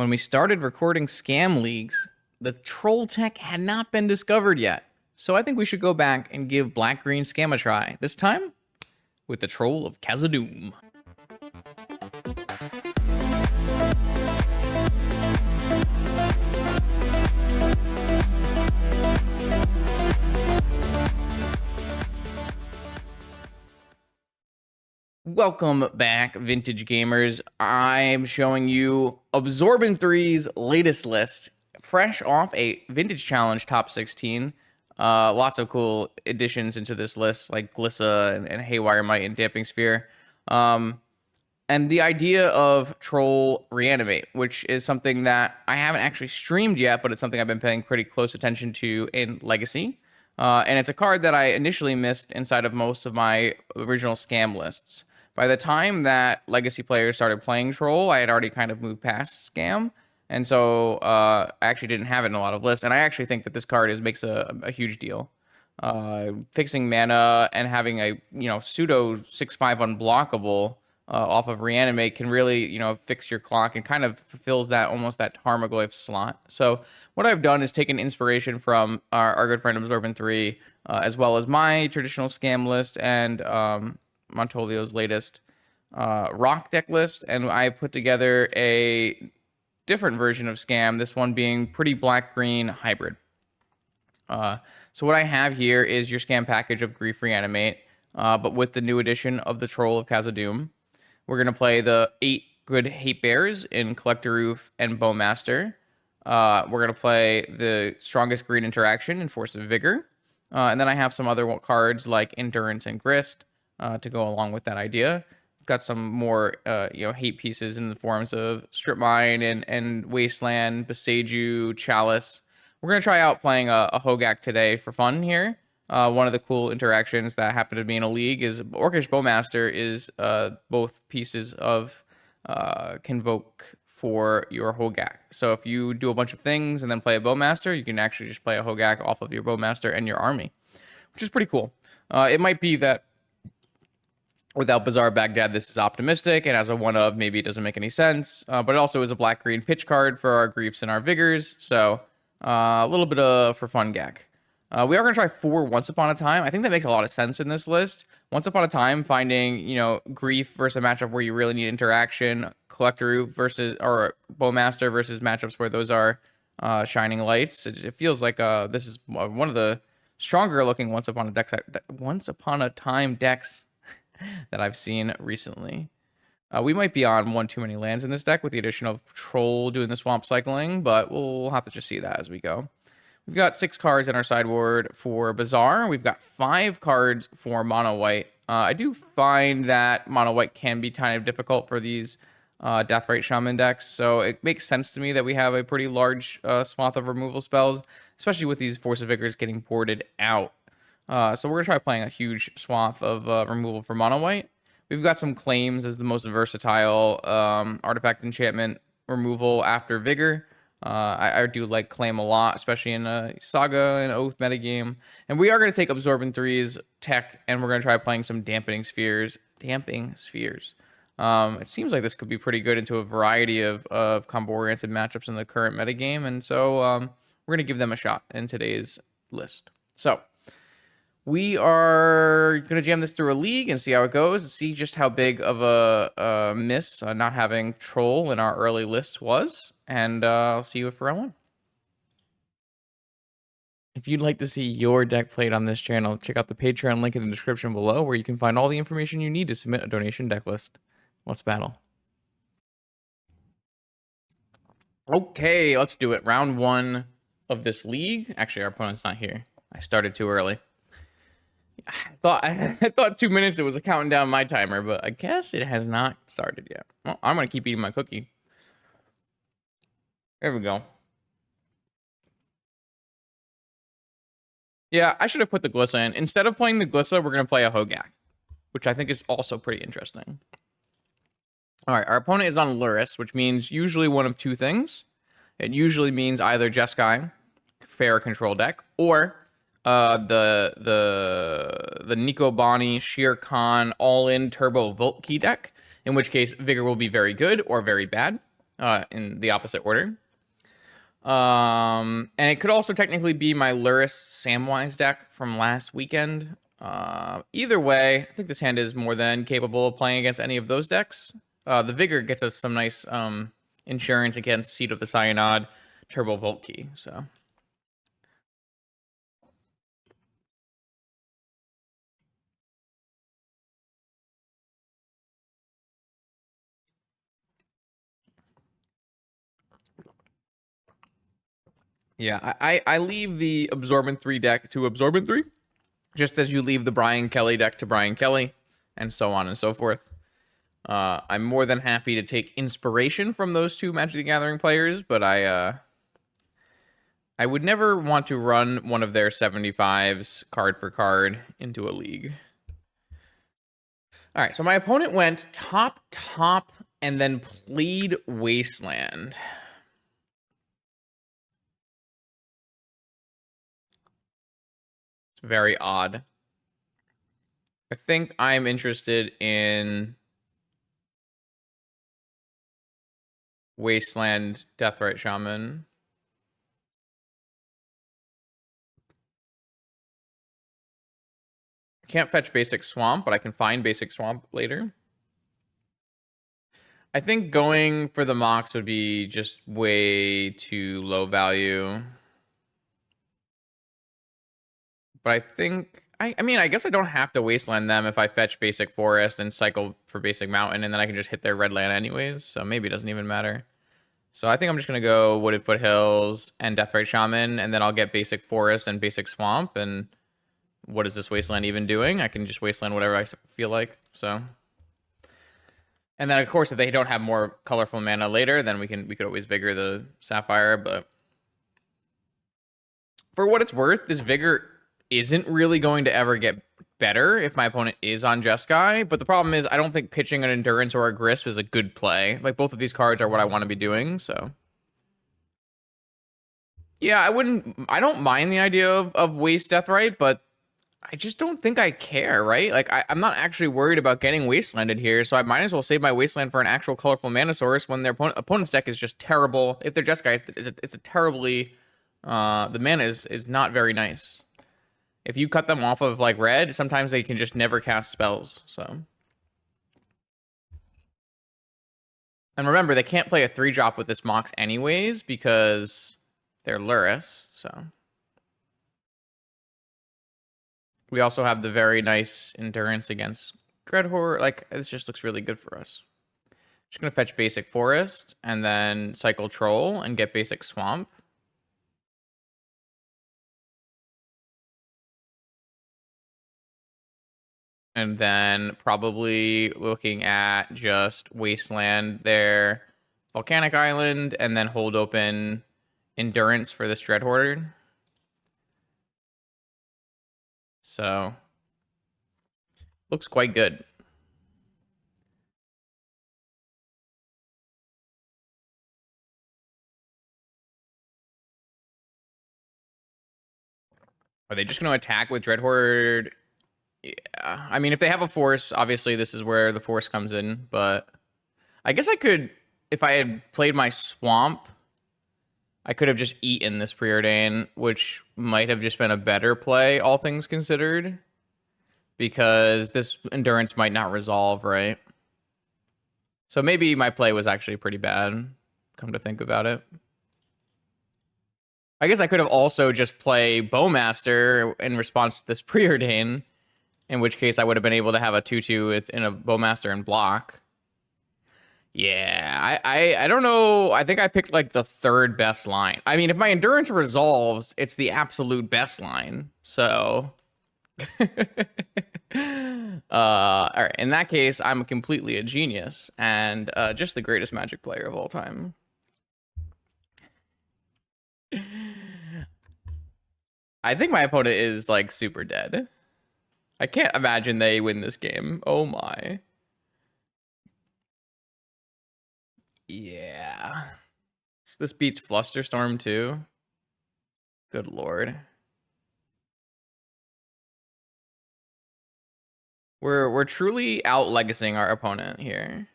When we started recording scam leagues, the troll tech had not been discovered yet. So I think we should go back and give black-green scam a try. This time, with the troll of khazad-dum. Welcome back, vintage gamers. I'm showing you Absorbent 3's latest list, fresh off a Vintage Challenge top 16. Lots of cool additions into this list, like Glissa and Haywire Might and Damping Sphere. And the idea of Troll Reanimate, which is something that I haven't actually streamed yet, but it's something I've been paying pretty close attention to in Legacy. And it's a card that I initially missed inside of most of my original scam lists. By the time that Legacy players started playing Troll, I had already kind of moved past Scam. And so I actually didn't have it in a lot of lists. And I actually think that this card makes a huge deal. Fixing mana and having a pseudo 6/5 unblockable off of Reanimate can really fix your clock and kind of fulfills that almost that Tarmogoyf slot. So what I've done is taken inspiration from our good friend Absorbent 3, as well as my traditional scam list and Montolio's latest rock deck list, and I put together a different version of scam, this one being pretty black-green hybrid. So what I have here is your scam package of Grief Reanimate, but with the new edition of the Troll of khazad-dum. We're going to play the 8 good Hate Bears in Collector Roof and Bowmaster. We're going to play the strongest green interaction in Force of Vigor. And then I have some other cards like Endurance and Grist to go along with that idea. Got some more hate pieces in the forms of Strip Mine and Wasteland, Beseiju, Chalice. We're going to try out playing a Hogak today for fun here. One of the cool interactions that happen to be in a league is Orcish Bowmaster is both pieces of Convoke for your Hogak. So if you do a bunch of things and then play a Bowmaster, you can actually just play a Hogak off of your Bowmaster and your army, which is pretty cool. It might be that without Bazaar Baghdad, this is optimistic, and as a one-of, maybe it doesn't make any sense. But it also is a black-green pitch card for our Griefs and our Vigors, so a little bit of for fun gack. We are going to try 4 Once Upon a Time. I think that makes a lot of sense in this list. Once Upon a Time, finding, Grief versus a matchup where you really need interaction, Collector versus, or Bowmaster versus matchups where those are Shining Lights. It feels like this is one of the stronger looking Once Upon a Time decks that I've seen recently. We might be on one too many lands in this deck with the addition of Troll doing the swamp cycling, but we'll have to just see that as we go. We've got 6 cards in our sideboard for Bazaar. We've got 5 cards for Mono White. I do find that Mono White can be kind of difficult for these Deathrite Shaman decks, so it makes sense to me that we have a pretty large swath of removal spells, especially with these Force of Vigors getting boarded out. So we're going to try playing a huge swath of removal for Mono White. We've got some Claims as the most versatile artifact enchantment removal after Vigor. I do like Claim a lot, especially in Saga and Oath metagame. And we are going to take Absorbent 3's tech, and we're going to try playing some Damping Spheres. It seems like this could be pretty good into a variety of combo-oriented matchups in the current metagame, and so we're going to give them a shot in today's list. So we are going to jam this through a league and see how it goes, and see just how big of a miss not having Troll in our early list was. And I'll see you for round 1. If you'd like to see your deck played on this channel, check out the Patreon link in the description below, where you can find all the information you need to submit a donation deck list. Let's battle. Okay, let's do it. Round 1 of this league. Actually, our opponent's not here. I started too early. I thought 2 minutes it was counting down my timer, but I guess it has not started yet. Well, I'm going to keep eating my cookie. There we go. Yeah, I should have put the Glissa in. Instead of playing the Glissa, we're going to play a Hogak, which I think is also pretty interesting. All right, our opponent is on Luris, which means usually one of 2 things. It usually means either Jeskai, fair control deck, or the Nico Bani Shere Khan all-in turbo Volt key deck, in which case Vigor will be very good or very bad. in the opposite order. And it could also technically be my Luris Samwise deck from last weekend. Either way, I think this hand is more than capable of playing against any of those decks. The Vigor gets us some nice insurance against Seed of the Cyanod, Turbo Volt Key. So yeah, I leave the Absorbent 3 deck to Absorbent 3, just as you leave the Brian Kelly deck to Brian Kelly, and so on and so forth. I'm more than happy to take inspiration from those two Magic the Gathering players, but I would never want to run one of their 75s card for card into a league. All right, so my opponent went top, and then played Wasteland. It's very odd. I think I'm interested in Wasteland Deathrite Shaman. I can't fetch basic Swamp, but I can find basic Swamp later. I think going for the Mox would be just way too low value. But I think... I mean, I guess I don't have to Wasteland them if I fetch basic Forest and cycle for basic Mountain, and then I can just hit their red land anyways, so maybe it doesn't even matter. So I think I'm just going to go Wooded Foothills and Deathrite Shaman, and then I'll get basic Forest and basic Swamp, and what is this Wasteland even doing? I can just Wasteland whatever I feel like, so... And then, of course, if they don't have more colorful mana later, then we could always Vigor the Sapphire, but... For what it's worth, this Vigor isn't really going to ever get better if my opponent is on Jeskai, but the problem is I don't think pitching an Endurance or a Grisp is a good play. Like, both of these cards are what I want to be doing, so... Yeah, I don't mind the idea of Waste Deathrite, but I just don't think I care, right? Like, I'm not actually worried about getting Wastelanded here, so I might as well save my Wasteland for an actual colorful mana source when their opponent's deck is just terrible. If they're Jeskai, it's a terribly... the mana is not very nice. If you cut them off of, like, red, sometimes they can just never cast spells, so... And remember, they can't play a 3-drop with this Mox anyways, because they're Luris, so... We also have the very nice Endurance against Dreadhorde. Like, this just looks really good for us. Just gonna fetch basic Forest, and then cycle Troll, and get basic Swamp. And then probably looking at just Wasteland their Volcanic Island, and then hold open Endurance for this Dreadhorde. So, looks quite good. Are they just going to attack with Dreadhorde? Yeah. I mean, if they have a Force, obviously this is where the Force comes in. But I guess I could, if I had played my Swamp, I could have just eaten this Preordain, which might have just been a better play, all things considered. Because this Endurance might not resolve, right? So maybe my play was actually pretty bad, come to think about it. I guess I could have also just play Bowmaster in response to this Preordain, in which case I would have been able to have a 2/2 in a Bowmaster and block. Yeah, I don't know. I think I picked like the third best line. I mean, if my Endurance resolves, it's the absolute best line. So, all right. In that case, I'm completely a genius and just the greatest Magic player of all time. I think my opponent is like super dead. I can't imagine they win this game. Oh my. Yeah. So this beats Flusterstorm too. Good lord. We're truly out legacying our opponent here.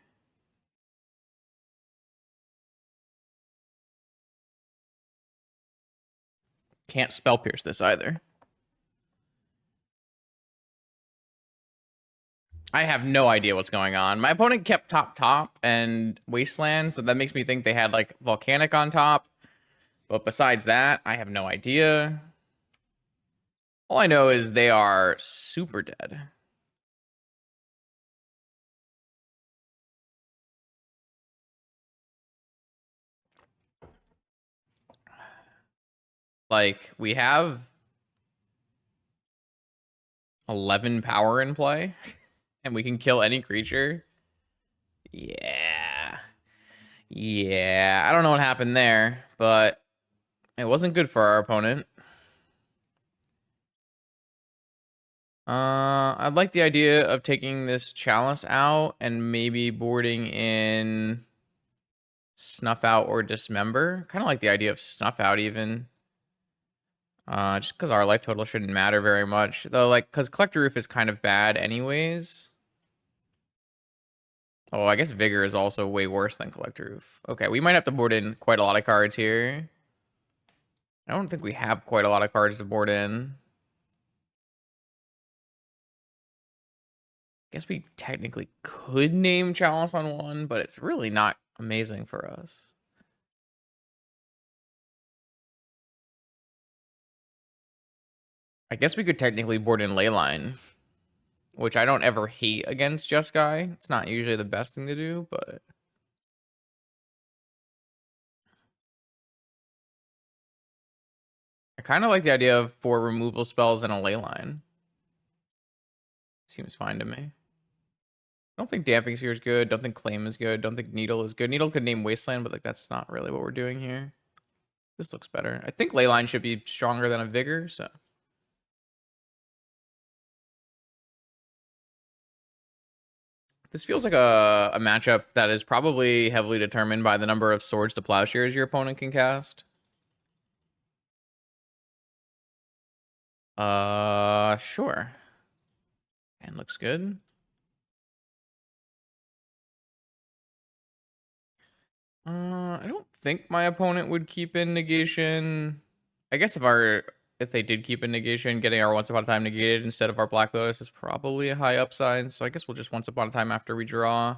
Can't spell pierce this either. I have no idea what's going on. My opponent kept top and wasteland, so that makes me think they had like volcanic on top. But besides that, I have no idea. All I know is they are super dead. Like, we have 11 power in play, and we can kill any creature. Yeah. Yeah. I don't know what happened there, but it wasn't good for our opponent. I'd like the idea of taking this Chalice out and maybe boarding in Snuff Out or Dismember. Kind of like the idea of Snuff Out even. Just because our life total shouldn't matter very much. Though, like, because Collector Roof is kind of bad anyways. Oh, I guess Vigor is also way worse than Collector Roof. Okay, we might have to board in quite a lot of cards here. I don't think we have quite a lot of cards to board in. Guess we technically could name Chalice on one, but it's really not amazing for us. I guess we could technically board in Leyline, which I don't ever hate against Jeskai. It's not usually the best thing to do, but I kind of like the idea of 4 removal spells and a Leyline. Seems fine to me. I don't think Damping Sphere is good. Don't think Claim is good. Don't think Needle is good. Needle could name Wasteland, but like that's not really what we're doing here. This looks better. I think Leyline should be stronger than a Vigor, so. This feels like a matchup that is probably heavily determined by the number of Swords to Plowshares your opponent can cast. Sure. And looks good. I don't think my opponent would keep in negation. I guess if they did keep in negation, getting our Once Upon a Time negated instead of our Black Lotus is probably a high upside. So I guess we'll just Once Upon a Time after we draw.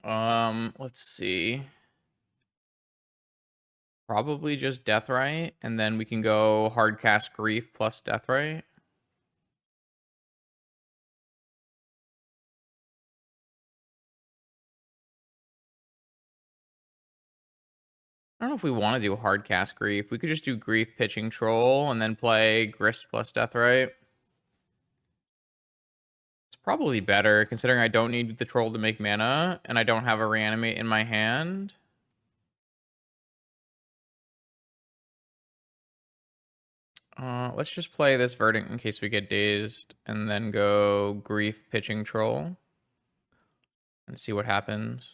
Let's see. Probably just Deathrite, and then we can go hard cast Grief plus Deathrite. I don't know if we want to do hard cast Grief. We could just do Grief pitching Troll and then play Grist plus Deathrite. It's probably better considering I don't need the Troll to make mana and I don't have a Reanimate in my hand. Let's just play this Verdant in case we get dazed and then go Grief pitching Troll and see what happens.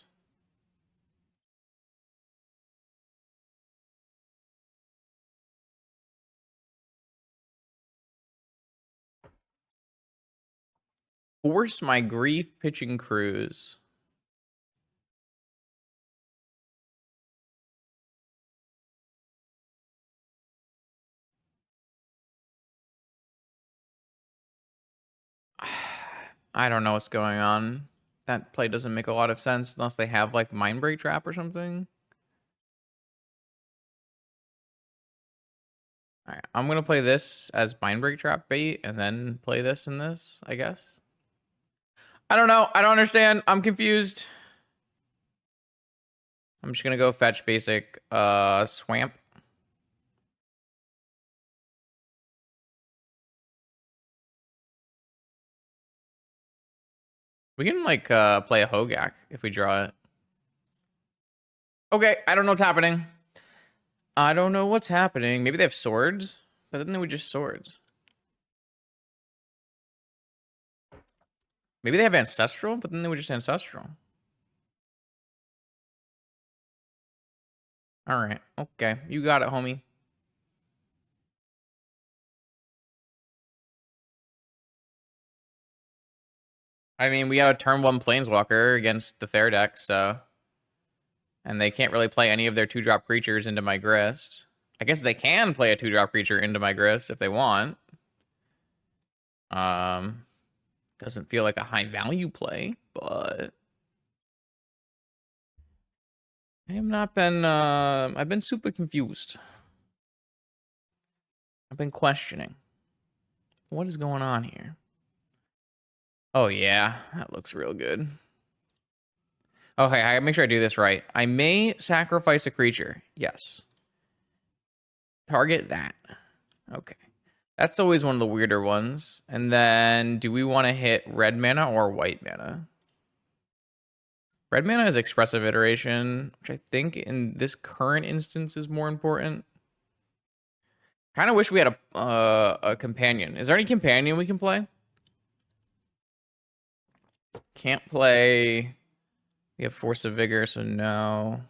Force my Grief pitching Cruise. I don't know what's going on. That play doesn't make a lot of sense unless they have like Mindbreak Trap or something. All right, I'm gonna play this as Mindbreak Trap bait and then play this and this, I guess. I don't know. I don't understand. I'm confused. I'm just gonna go fetch basic Swamp. We can like play a Hogak if we draw it. Okay, I don't know what's happening. I don't know what's happening. Maybe they have swords, but then they would just swords. Maybe they have ancestral, but then they would just ancestral. All right. Okay. You got it, homie. I mean, we got a turn 1 Planeswalker against the fair deck, so. And they can't really play any of their 2-drop creatures into my Grist. I guess they can play a 2-drop creature into my Grist if they want. Doesn't feel like a high value play, but I have not been I've been super confused. I've been questioning. What is going on here? Oh yeah, that looks real good. Okay, I gotta make sure I do this right. I may sacrifice a creature. Yes. Target that. Okay. That's always one of the weirder ones. And then do we want to hit red mana or white mana? Red mana is expressive iteration, which I think in this current instance is more important. Kind of wish we had a companion. Is there any companion we can play? Can't play. We have Force of Vigor, so no.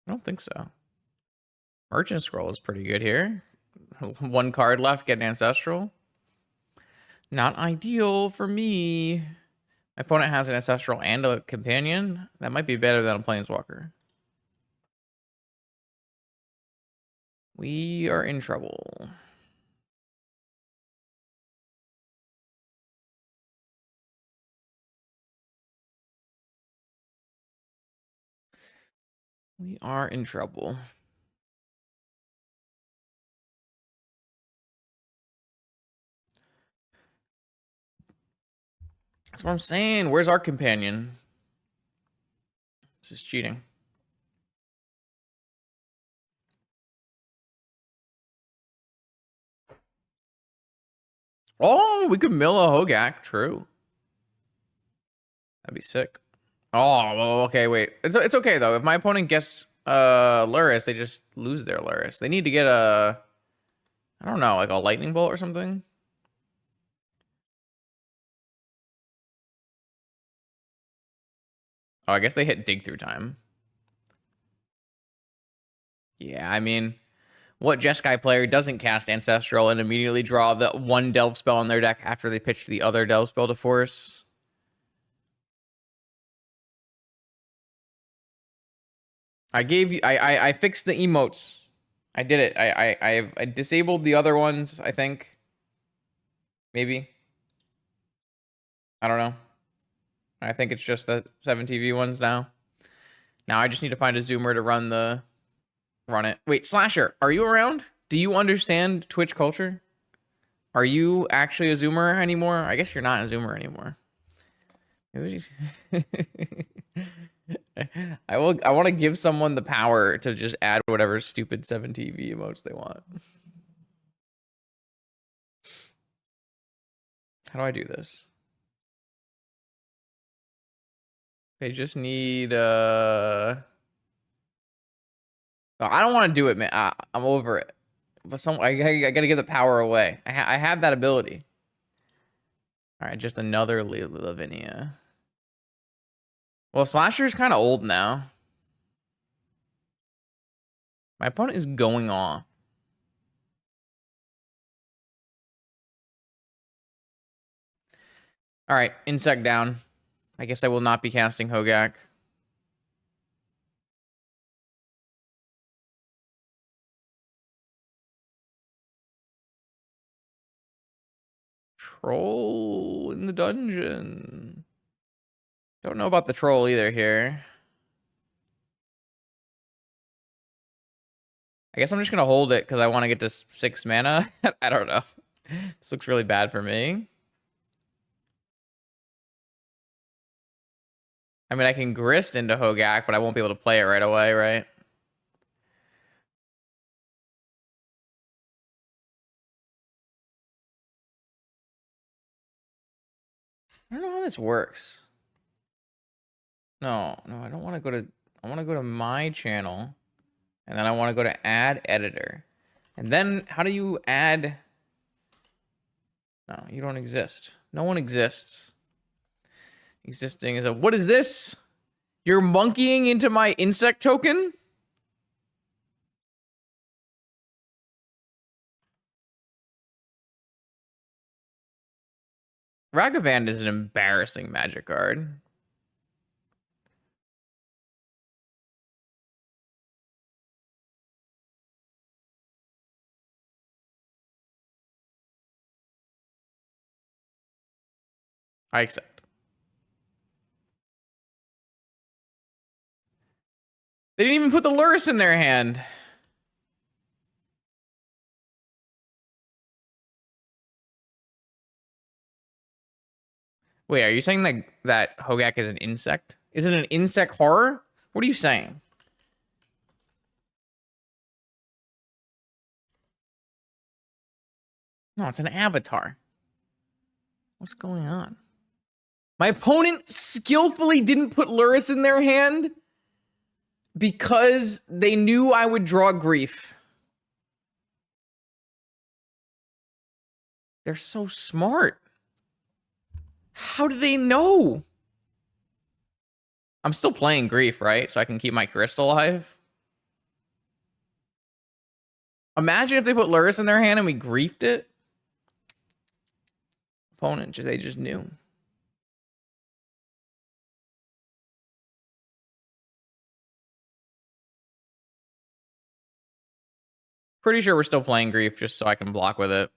I don't think so. Merchant Scroll is pretty good here. 1 card left, get an Ancestral. Not ideal for me. My opponent has an Ancestral and a companion. That might be better than a Planeswalker. We are in trouble. We are in trouble. That's what I'm saying. Where's our companion? This is cheating. Oh, we could mill a Hogak. True. That'd be sick. Oh, well, okay, wait. It's okay though. If my opponent gets Luris, they just lose their Luris. They need to get a, I don't know, like a lightning bolt or something. Oh, I guess they hit dig through time. Yeah, I mean, what Jeskai player doesn't cast Ancestral and immediately draw the 1 Delve spell on their deck after they pitch the other Delve spell to force? I gave you. I fixed the emotes. I did it. I disabled the other ones. I think. Maybe. I don't know. I think it's just the 7TV ones now. Now I just need to find a zoomer to run it. Wait, Slasher, are you around? Do you understand Twitch culture? Are you actually a zoomer anymore? I guess you're not a zoomer anymore. I want to give someone the power to just add whatever stupid 7TV emotes they want. How do I do this? They just need oh, I don't want to do it, man. I'm over it. But I gotta give the power away. I have that ability. All right, just another Lavinia. Well, Slasher's kind of old now. My opponent is going off. All right, insect down. I guess I will not be casting Hogak. Troll in the dungeon. Don't know about the troll either here. I guess I'm just gonna hold it because I want to get to 6 mana. I don't know. This looks really bad for me. I mean, I can grist into Hogak, but I won't be able to play it right away, right? I don't know how this works. No, I don't want to go to, I want to go to my channel, and then I want to go to add editor. And then how do you add? No, you don't exist. No one exists. Existing is a, what is this? You're monkeying into my insect token? Ragavan is an embarrassing magic card. I accept. They didn't even put the Lurrus in their hand. Wait, are you saying that Hogak is an insect? Is it an insect horror? What are you saying? No, it's an avatar. What's going on? My opponent skillfully didn't put Lurrus in their hand because they knew I would draw Grief. They're so smart. How do they know? I'm still playing Grief, right? So I can keep my crystal alive. Imagine if they put Lurrus in their hand and we griefed it. Opponent, they just knew. Pretty sure we're still playing Grief just so I can block with it.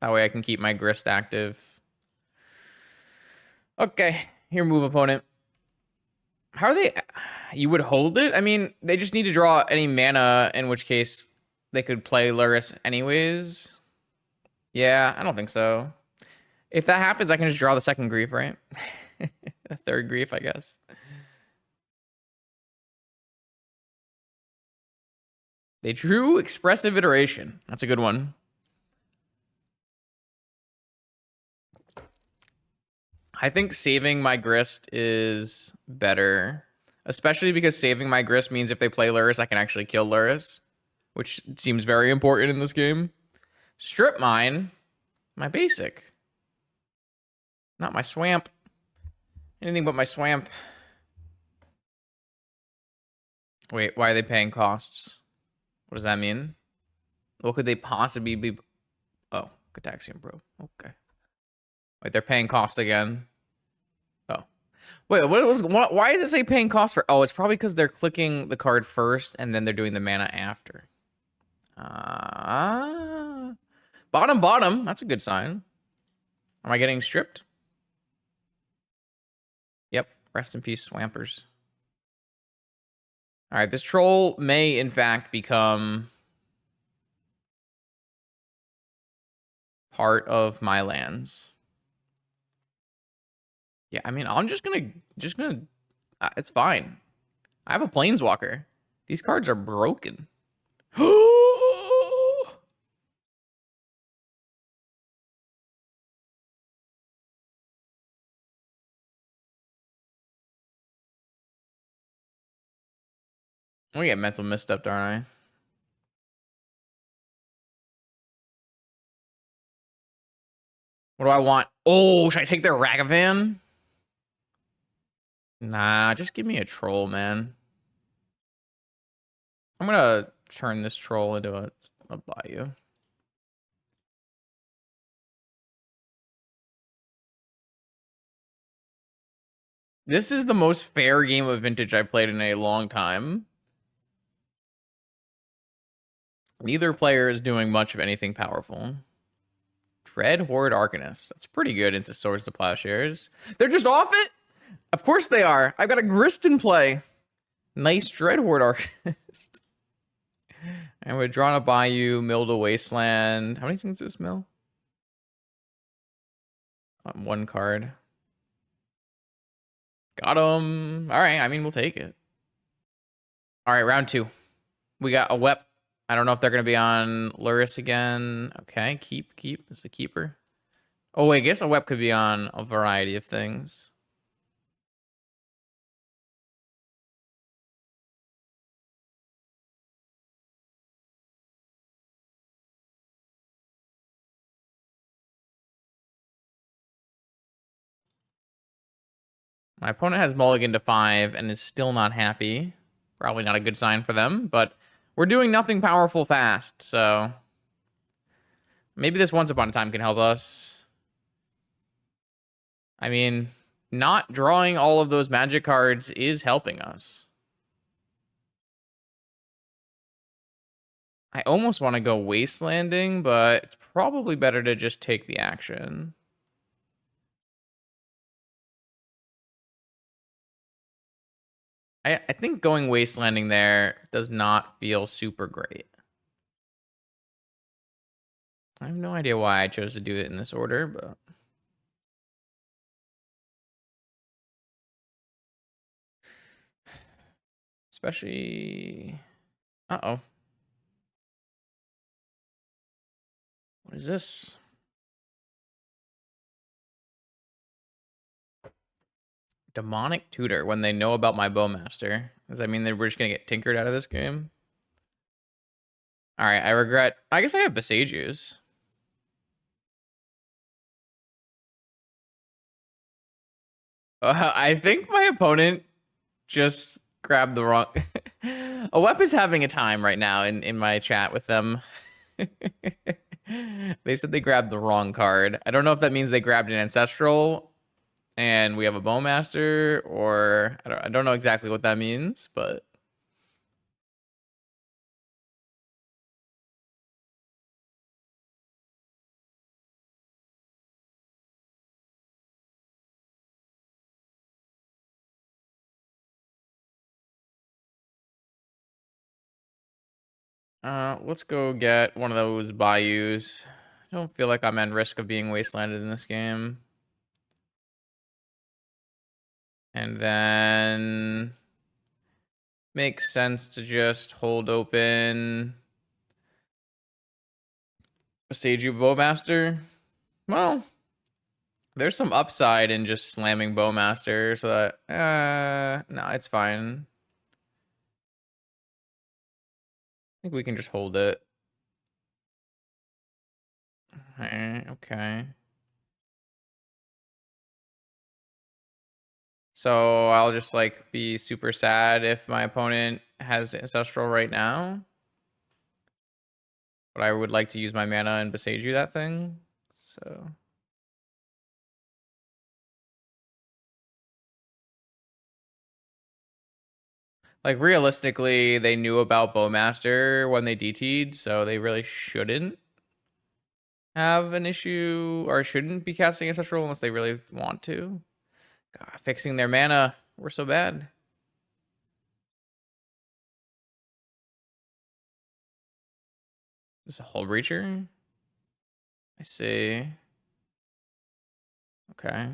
That way I can keep my Grist active. Okay, here move, opponent. How are they? You would hold it? I mean, they just need to draw any mana, in which case they could play Lurrus anyways. Yeah, I don't think so. If that happens, I can just draw the second Grief, right? A third Grief, I guess. They drew Expressive Iteration. That's a good one. I think saving my Grist is better. Especially because saving my Grist means if they play Lurrus, I can actually kill Lurrus. Which seems very important in this game. Strip Mine. My basic. Not my Swamp. Anything but my Swamp. Wait, why are they paying costs? What does that mean? What could they possibly be? Oh, Cataxian Probe. Okay. Wait, they're paying cost again. Oh. Wait, why does it say paying cost for? Oh, it's probably because they're clicking the card first and then they're doing the mana after. Bottom. That's a good sign. Am I getting stripped? Yep. Rest in peace, Swampers. All right, this troll may, in fact, become part of my lands. Yeah, I mean, I'm just gonna, it's fine. I have a Planeswalker. These cards are broken. I'm gonna get mental misstepped, aren't I? What do I want? Oh, should I take their Ragavan? Nah, just give me a troll, man. I'm gonna turn this troll into a Bayou. This is the most fair game of Vintage I've played in a long time. Neither player is doing much of anything powerful. Dread Horde Arcanist. That's pretty good into Swords to Plowshares. They're just off it? Of course they are. I've got a Grist in play. Nice Dread Horde Arcanist. And we're drawing a Bayou, mill to Wasteland. How many things does this mill? One card. Got him. All right, I mean, we'll take it. All right, round 2. We got a Wep. I don't know if they're going to be on Lurrus again. Okay, keep. This is a keeper. Oh, wait, I guess a Wep could be on a variety of things. My opponent has mulligan to 5 and is still not happy. Probably not a good sign for them, but we're doing nothing powerful fast, so maybe this Once Upon a Time can help us. I mean, not drawing all of those magic cards is helping us. I almost want to go Wastelanding, but it's probably better to just take the action. I think going wastelanding there does not feel super great. I have no idea why I chose to do it in this order, but especially, uh-oh. What is this? Demonic Tutor when they know about my Bowmaster. Does that mean that we're just gonna get tinkered out of this game? All right, I regret. I guess I have Besages. I think my opponent just grabbed the wrong. Awep is having a time right now in my chat with them. They said they grabbed the wrong card. I don't know if that means they grabbed an Ancestral and we have a Bowmaster, or I don't know exactly what that means, but let's go get one of those Bayous. I don't feel like I'm at risk of being wastelanded in this game. And then makes sense to just hold open a Seiju Bowmaster. Well, there's some upside in just slamming Bowmaster, so that no, it's fine. I think we can just hold it. Okay. So I'll just like be super sad if my opponent has Ancestral right now. But I would like to use my mana and Beseiju that thing. So like realistically, they knew about Bowmaster when they DT'd, so they really shouldn't have an issue or shouldn't be casting Ancestral unless they really want to. God, fixing their mana, we're so bad. This is a Hull Breacher. I see. Okay.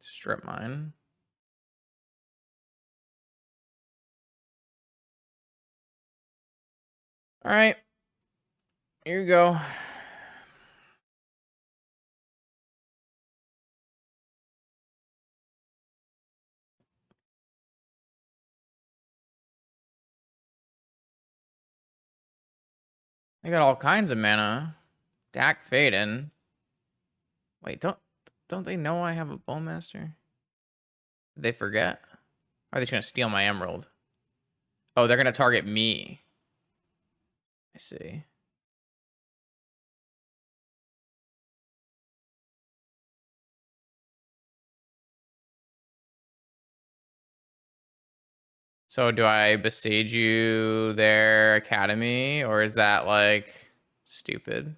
Strip mine. All right. Here you go. I got all kinds of mana. Dak Faden. Wait, don't they know I have a Bowmaster? Did they forget? Or are they just gonna steal my emerald? Oh, they're gonna target me. I see. So do I besiege you their academy, or is that like stupid?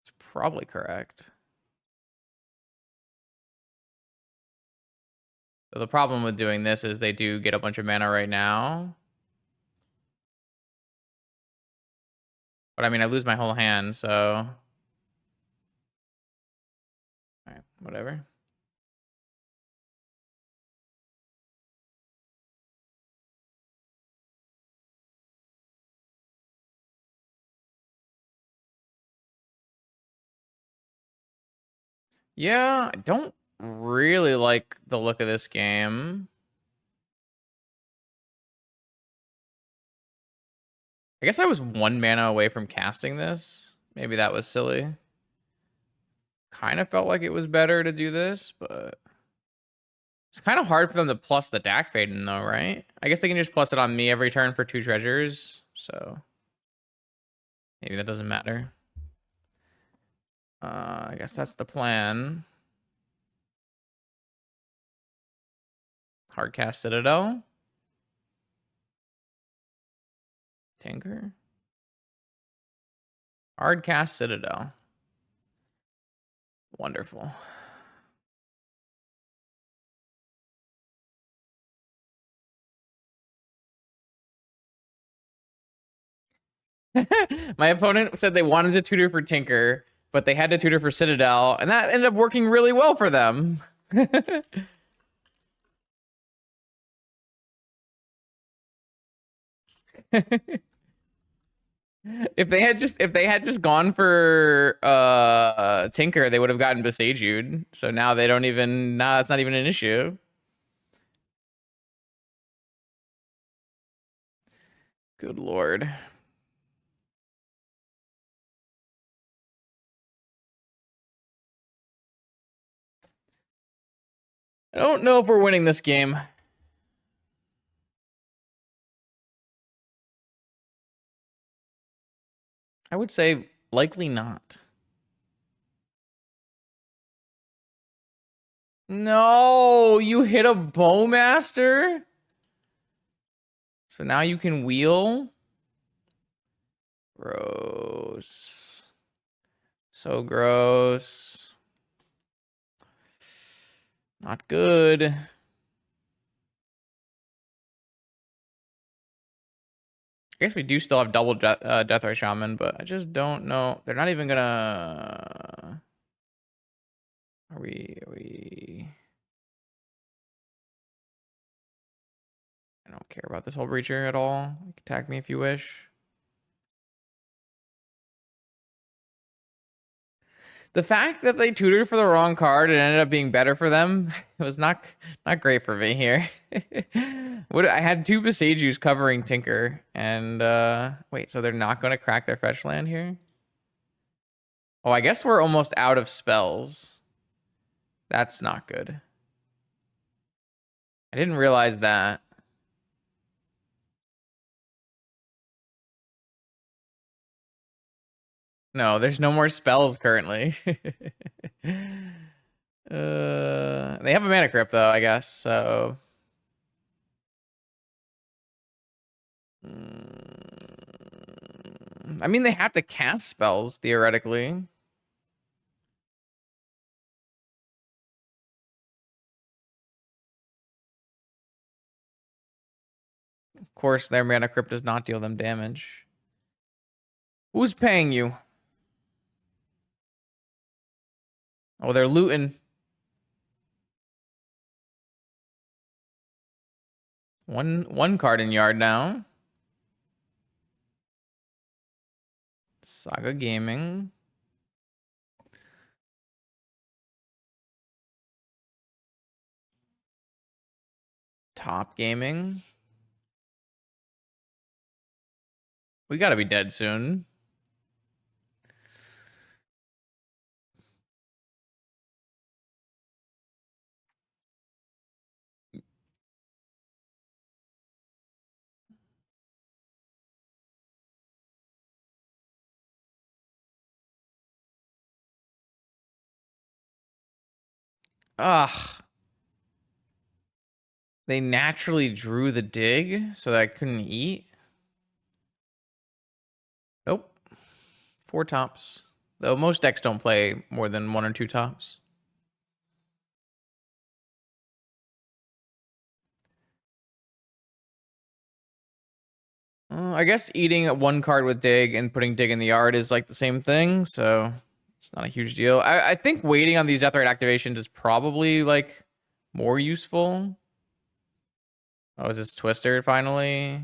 It's probably correct. So the problem with doing this is they do get a bunch of mana right now. But I mean, I lose my whole hand, so... Alright, whatever. Yeah, I don't really like the look of this game. I guess I was 1 mana away from casting this. Maybe that was silly. Kind of felt like it was better to do this, but... It's kind of hard for them to plus the Dak Faden, though, right? I guess they can just plus it on me every turn for 2 treasures, so... Maybe that doesn't matter. I guess that's the plan. Hardcast Citadel. Tinker. Hardcast Citadel. Wonderful. My opponent said they wanted to tutor for Tinker, but they had to tutor for Citadel, and that ended up working really well for them. If they had just gone for Tinker, they would have gotten Besaged. So now they don't even now that's not even an issue. Good lord. I don't know if we're winning this game. I would say likely not. No, you hit a Bowmaster? So now you can wheel? Gross. So gross. Not good. I guess we do still have double Deathray Shaman, but I just don't know. They're not even gonna... Are we... I don't care about this whole breacher at all. You can attack me if you wish. The fact that they tutored for the wrong card and ended up being better for them was not great for me here. I had two Besagers covering Tinker, and wait, so they're not going to crack their fetch land here? Oh, I guess we're almost out of spells. That's not good. I didn't realize that. No, there's no more spells currently. They have a mana crypt though, I guess. So I mean, they have to cast spells theoretically. Of course, their mana crypt does not deal them damage. Who's paying you? Oh, they're looting. One card in yard now. Saga Gaming. Top Gaming. We gotta be dead soon. Ugh. They naturally drew the dig so that I couldn't eat. Nope. 4 tops. Though most decks don't play more than 1 or 2 tops. I guess eating 1 card with dig and putting dig in the yard is like the same thing, so it's not a huge deal. I think waiting on these Deathrite activations is probably like more useful. Oh, is this Twister finally?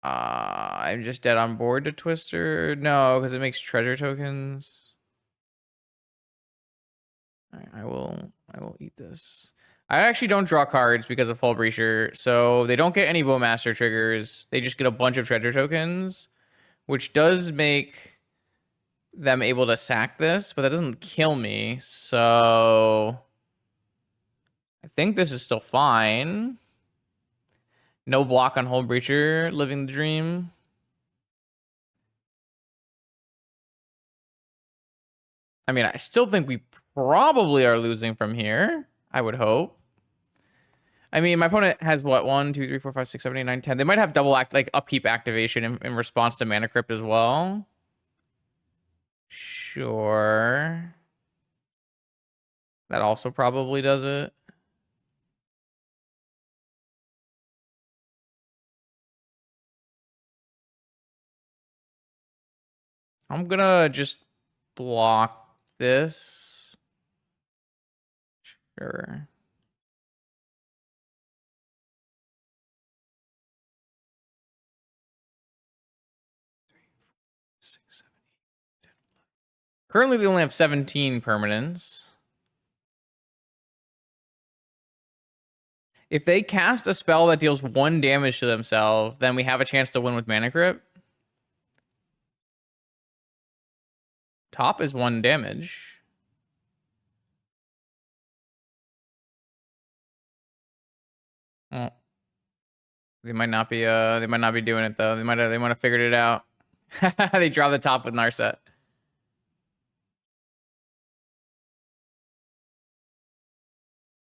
I'm just dead on board to Twister. No, because it makes treasure tokens. I will eat this. I actually don't draw cards because of Full Breacher, so they don't get any Bowmaster triggers. They just get a bunch of treasure tokens, which does make them able to sack this, but that doesn't kill me, so I think this is still fine. No block on Hull Breacher, living the dream. I mean, I still think we probably are losing from here. I would hope. I mean, my opponent has what? 1, 2, 3, 4, 5, 6, 7, 8, 9, 10. They might have double upkeep activation in response to Mana Crypt as well. Sure. That also probably does it. I'm gonna just block this. Sure. Six, seven, 8, 10, 11. Currently, they only have 17 permanents. If they cast a spell that deals 1 damage to themselves, then we have a chance to win with Mana Crypt. Top is 1 damage. Well, they might not be doing it though. They might have figured it out. They draw the top with Narset.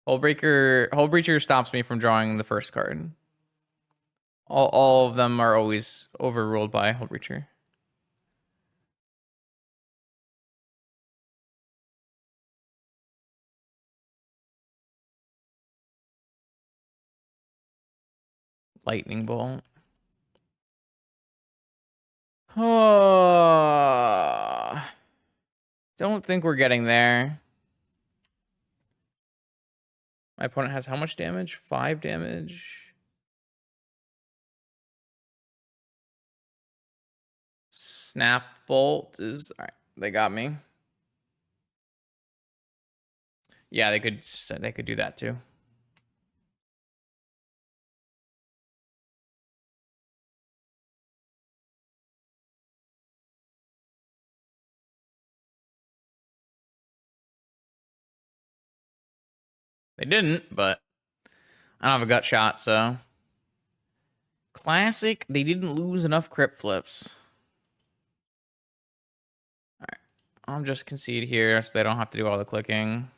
Hull Breacher stops me from drawing the first card. All of them are always overruled by Hull Breacher. Lightning Bolt. Oh, don't think we're getting there. My opponent has how much damage? 5 damage. Snap Bolt is... All right, they got me. Yeah, they could do that too. They didn't, but I don't have a gut shot, so... Classic, they didn't lose enough crypt flips. Alright, I'll just concede here so they don't have to do all the clicking.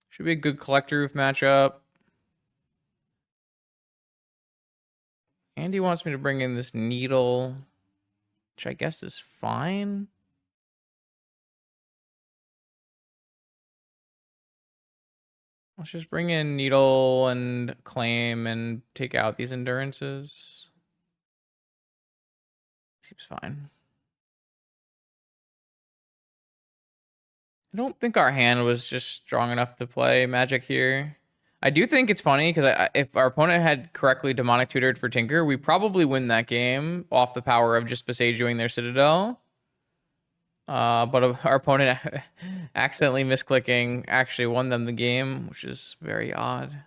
Should be a good collector roof matchup. Andy wants me to bring in this needle, which I guess is fine. Let's just bring in needle and claim and take out these endurances. Seems fine. I don't think our hand was just strong enough to play Magic here. I do think it's funny because if our opponent had correctly demonic tutored for Tinker, we probably win that game off the power of just Besageing their Citadel. But our opponent accidentally misclicking actually won them the game, which is very odd.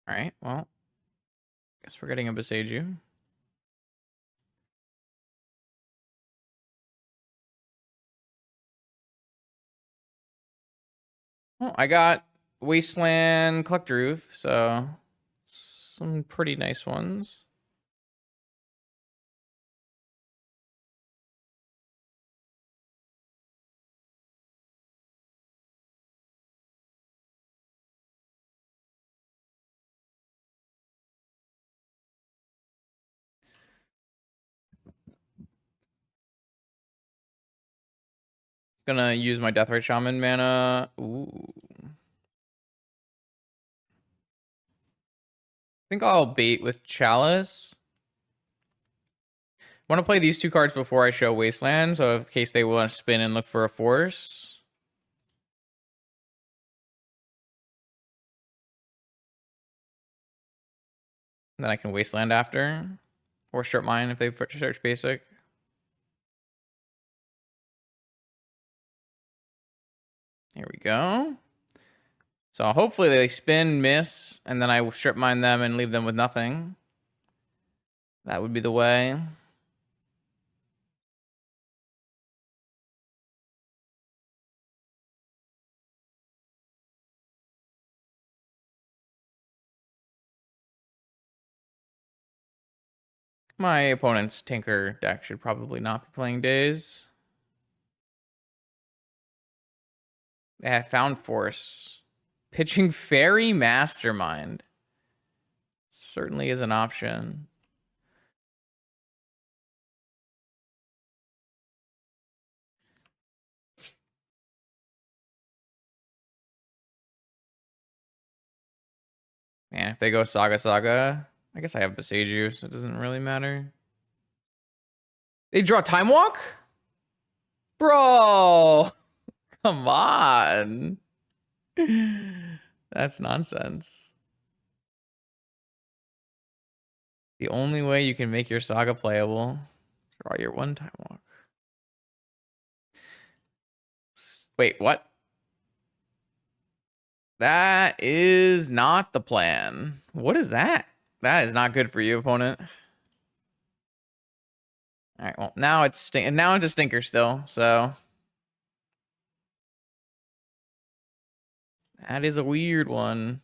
All right, well, guess we're getting a Besageu. Well, I got Wasteland Collector Roof, so some pretty nice ones. Gonna use my Deathrite Shaman mana. Ooh. I think I'll bait with Chalice. Want to play these 2 cards before I show Wasteland, so in case they want to spin and look for a force. Then I can Wasteland after. Or Strip Mine if they search basic. Here we go. So hopefully they spin, miss, and then I Strip Mine them and leave them with nothing. That would be the way. My opponent's Tinker deck should probably not be playing Daze. They have Found Force. Pitching Fairy Mastermind. Certainly is an option. Man, if they go Saga, I guess I have Beseiju, so it doesn't really matter. They draw Time Walk? Bro! Come on. That's nonsense. The only way you can make your Saga playable, draw your one Time Walk. Wait, what? That is not the plan. What is that? That is not good for you, opponent. All right, well, now it's a stinker still, so that is a weird one.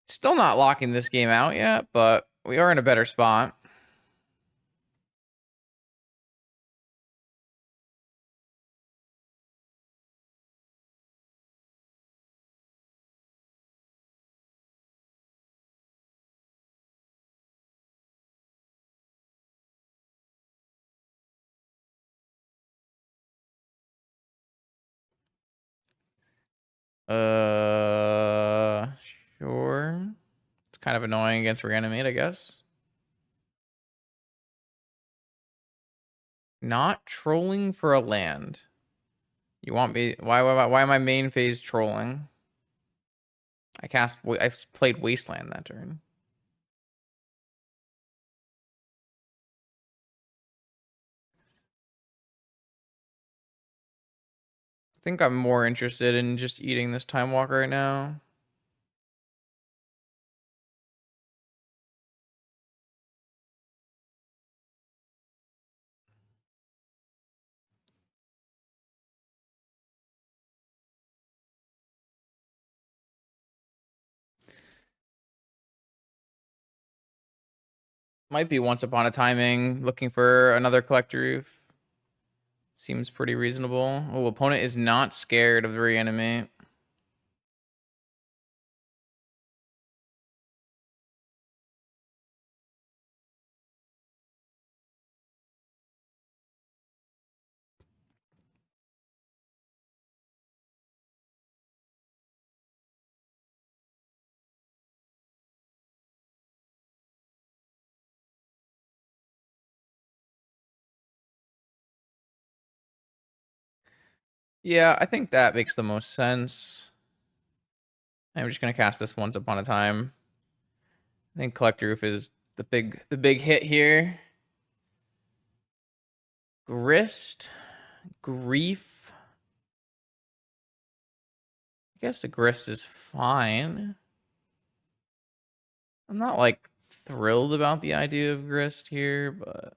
Still not locking this game out yet, but we are in a better spot. Uh, sure. It's kind of annoying against Reanimate, I guess. Not trolling for a land. You want me? Why am I main phase trolling? I played Wasteland that turn. I think I'm more interested in just eating this Time Walk right now. Might be Once Upon a Timing, looking for another Collector Roof. Seems pretty reasonable. Oh, opponent is not scared of the Reanimate. Yeah, I think that makes the most sense. I'm just gonna cast this Once Upon a Time. I think Collector Roof is the big hit here. Grist, Grief. I guess the Grist is fine. I'm not like thrilled about the idea of Grist here, but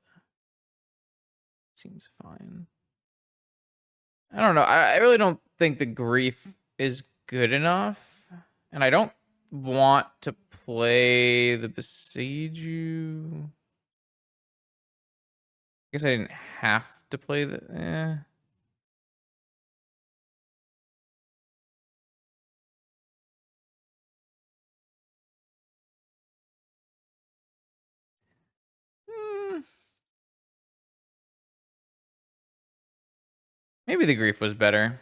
seems fine. I don't know. I really don't think the Grief is good enough, and I don't want to play the Beseiju. I guess I didn't have to play the. Maybe the Grief was better.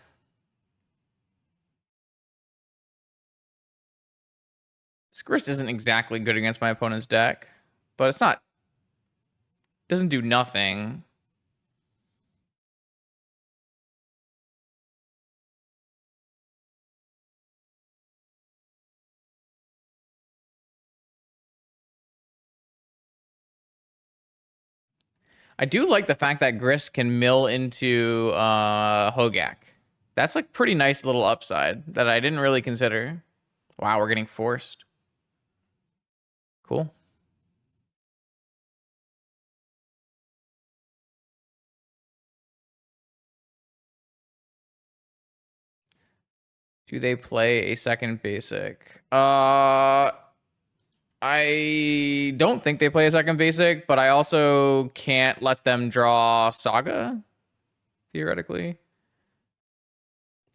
This Grist isn't exactly good against my opponent's deck, but it's not. Doesn't do nothing. I do like the fact that Gris can mill into Hogak. That's like pretty nice little upside that I didn't really consider. Wow, we're getting forced. Cool. Do they play a second basic? I don't think they play a second basic, but I also can't let them draw Saga, theoretically.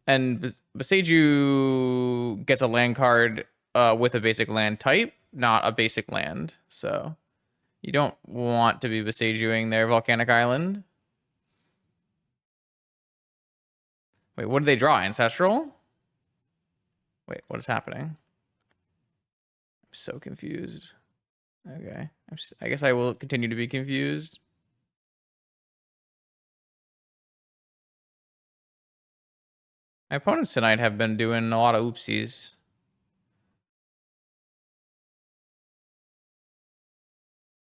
And Beseiju gets a land card with a basic land type, not a basic land. So you don't want to be Besiejuing their Volcanic Island. Wait, what did they draw? Ancestral? Wait, what is happening? I'm so confused. Okay. I guess I will continue to be confused. My opponents tonight have been doing a lot of oopsies.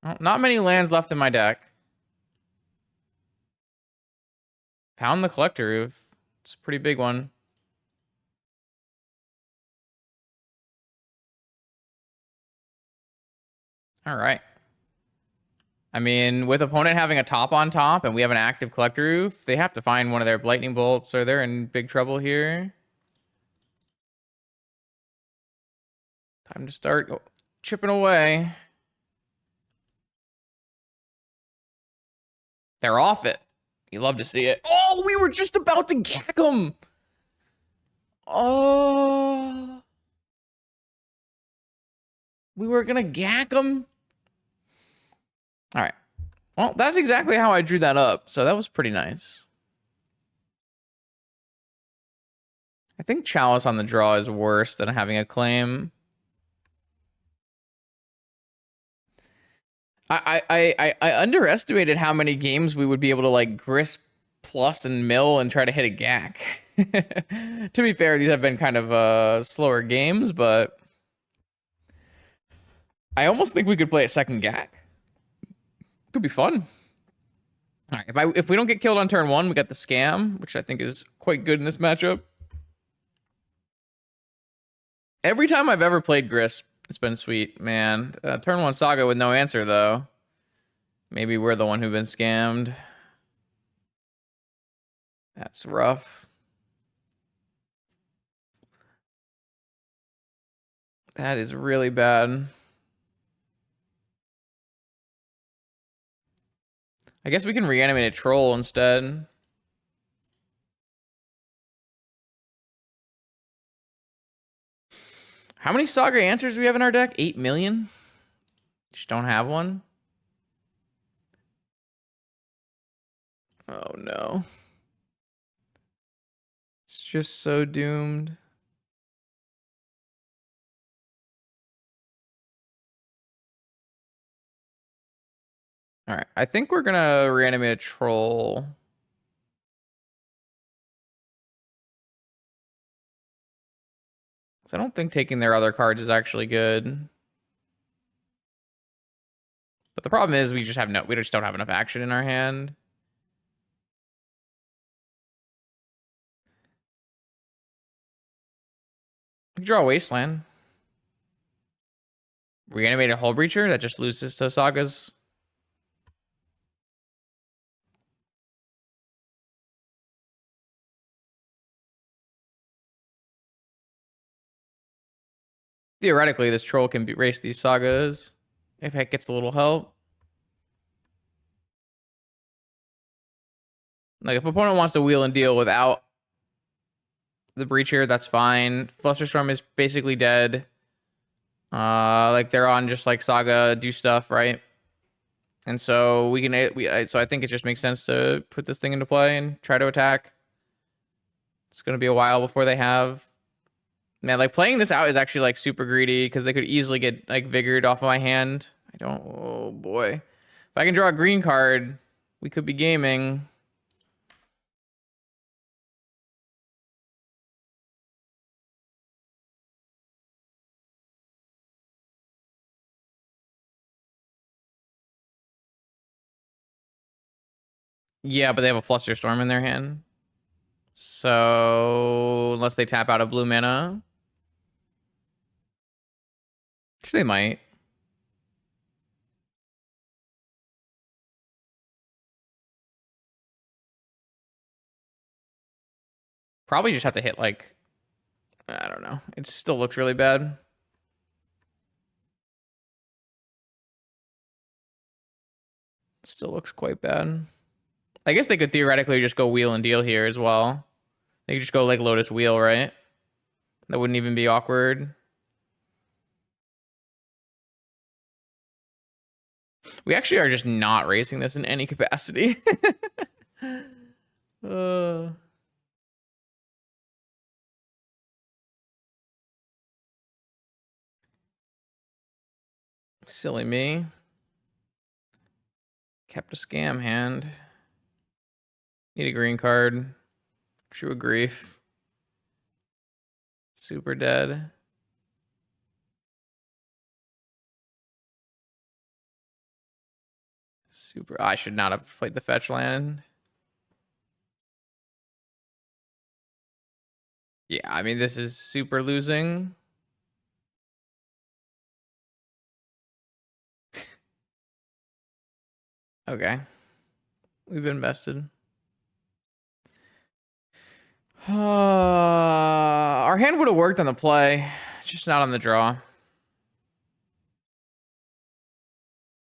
Well, not many lands left in my deck. Pound the Collector Roof. It's a pretty big one. All right. I mean, with opponent having a top on top and we have an active Collector Roof, they have to find one of their Lightning Bolts or they're in big trouble here. Time to start chipping away. They're off it. You love to see it. Oh, we were just about to gag them. Oh. We were going to gag them. All right. Well, that's exactly how I drew that up. So that was pretty nice. I think Chalice on the draw is worse than having a claim. I underestimated how many games we would be able to like Gris plus and mill and try to hit a gack. To be fair, these have been kind of slower games, but I almost think we could play a second gack. Could be fun. All right, if we don't get killed on turn one, we got the scam, which I think is quite good in this matchup. Every time I've ever played Gris, it's been sweet, man. Turn one Saga with no answer though. Maybe we're the one who've been scammed. That's rough. That is really bad. I guess we can reanimate a troll instead. How many Saga answers do we have in our deck? 8 million? Just don't have one? Oh no. It's just so doomed. All right, I think we're gonna reanimate a troll. So I don't think taking their other cards is actually good. But the problem is we just don't have enough action in our hand. We can draw a Wasteland. Reanimate a Hull Breacher that just loses to Sagas. Theoretically, this troll can erase these Sagas if it gets a little help. Like, if opponent wants to wheel and deal without the Breacher, that's fine. Flusterstorm is basically dead. Like, they're on just, like, Saga do stuff, right? And so so I think it just makes sense to put this thing into play and try to attack. It's going to be a while before they have... Man, like, playing this out is actually, like, super greedy because they could easily get, like, Vigored off of my hand. Oh, boy. If I can draw a green card, we could be gaming. Yeah, but they have a Flusterstorm in their hand. So unless they tap out a blue mana, which they might. Probably just have to hit like, I don't know. It still looks really bad. It still looks quite bad. I guess they could theoretically just go wheel and deal here as well. They could just go like Lotus Wheel, right? That wouldn't even be awkward. We actually are just not racing this in any capacity. uh, silly me. Kept a scam hand. Need a green card. True grief. Super dead. Super. I should not have played the fetch land. Yeah, I mean, this is super losing. Okay. We've invested. Our hand would have worked on the play, just not on the draw.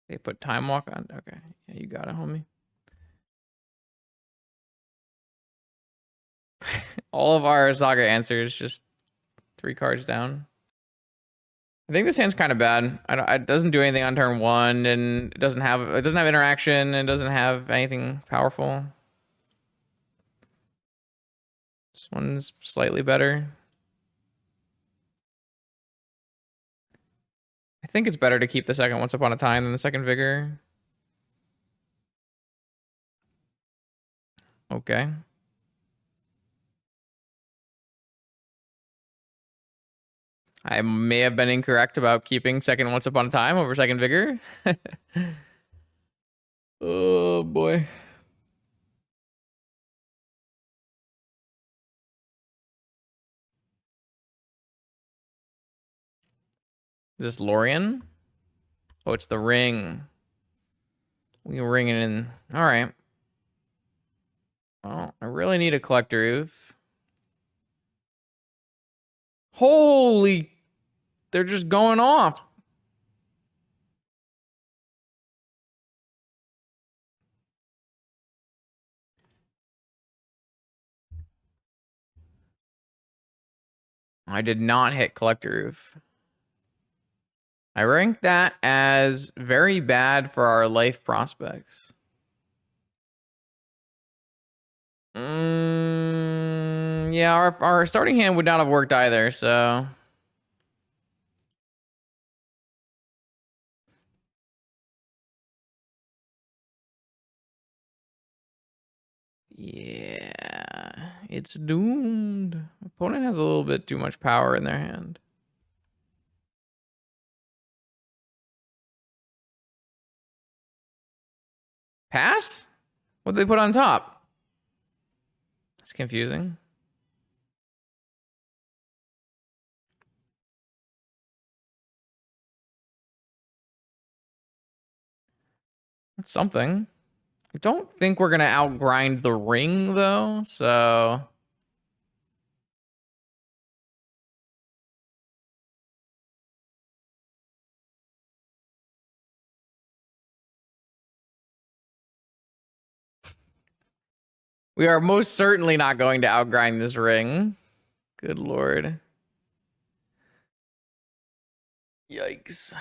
They put Time Walk on. Okay. Yeah, you got it, homie. All of our Saga answers just 3 cards down. I think this hand's kind of bad. It doesn't do anything on turn 1, and it doesn't have interaction, and it doesn't have anything powerful. This one's slightly better. I think it's better to keep the second Once Upon a Time than the second Vigor. Okay. I may have been incorrect about keeping second Once Upon a Time over second Vigor. Oh boy. Is this Lorien? Oh, it's the ring. We ring it in. All right. Oh, I really need a Collector Oof. Holy, they're just going off. I did not hit Collector Roof. I rank that as very bad for our life prospects. Yeah, our starting hand would not have worked either, so. Yeah, it's doomed. Opponent has a little bit too much power in their hand. Pass? What did they put on top? That's confusing. That's something. I don't think we're gonna outgrind the ring though, so. We are most certainly not going to outgrind this ring. Good lord. Yikes.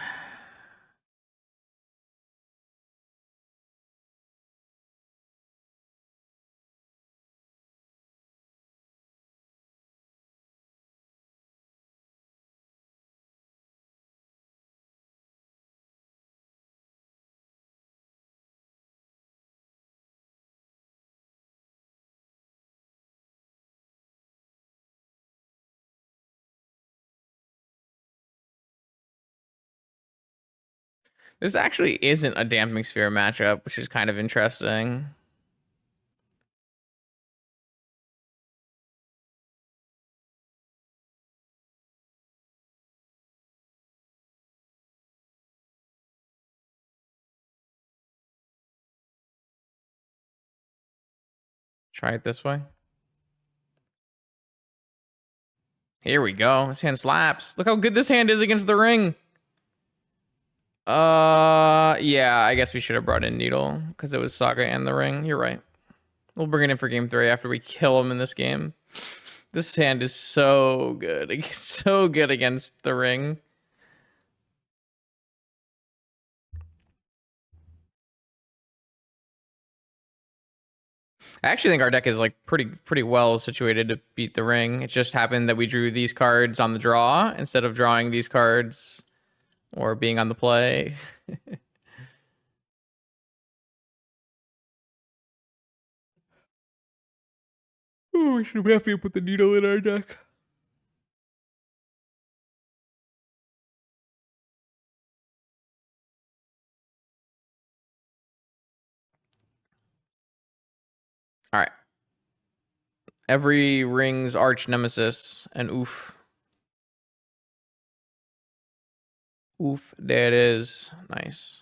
This actually isn't a Damping Sphere matchup, which is kind of interesting. Try it this way. Here we go. This hand slaps. Look how good this hand is against the ring. Yeah, I guess we should have brought in Needle because it was Saga and the ring. You're right. We'll bring it in for game 3 after we kill him in this game. This hand is so good. It's so good against the ring. I actually think our deck is like pretty well situated to beat the ring. It just happened that we drew these cards on the draw instead of drawing these cards or being on the play. Oh, we should definitely put the Needle in our deck. All right. Every ring's arch nemesis, and oof. Oof, there it is. Nice.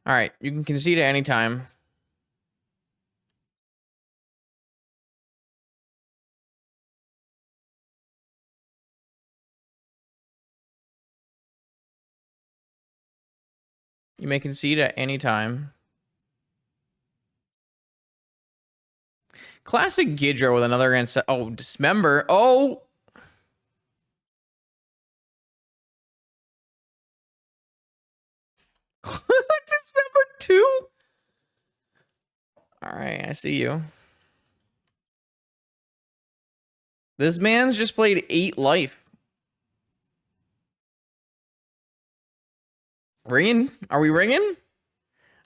All right, you can concede at any time. You may concede at any time. Classic Gidra with another answer. Oh, Dismember. Oh! Dismember 2? Alright, I see you. This man's just played 8 life. Ringing? Are we ringing?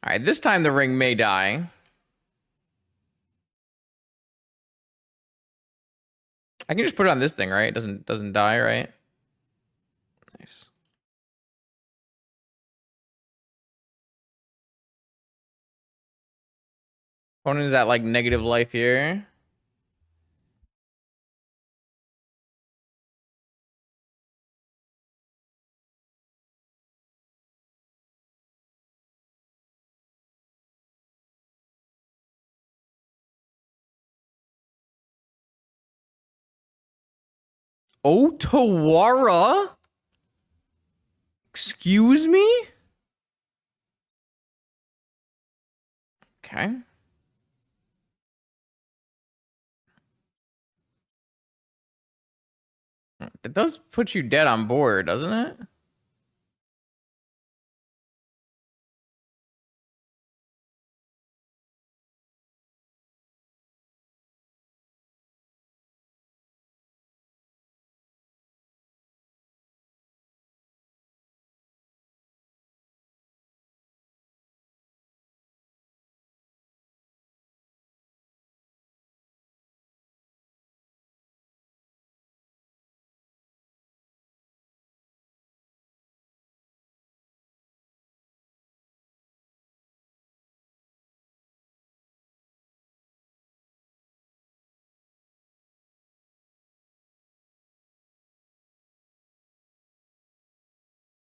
Alright, this time the ring may die. I can just put it on this thing, right? It doesn't die, right? Nice. Opponent is at like negative life here. Oh, Tawara? Excuse me? Okay. It does put you dead on board, doesn't it?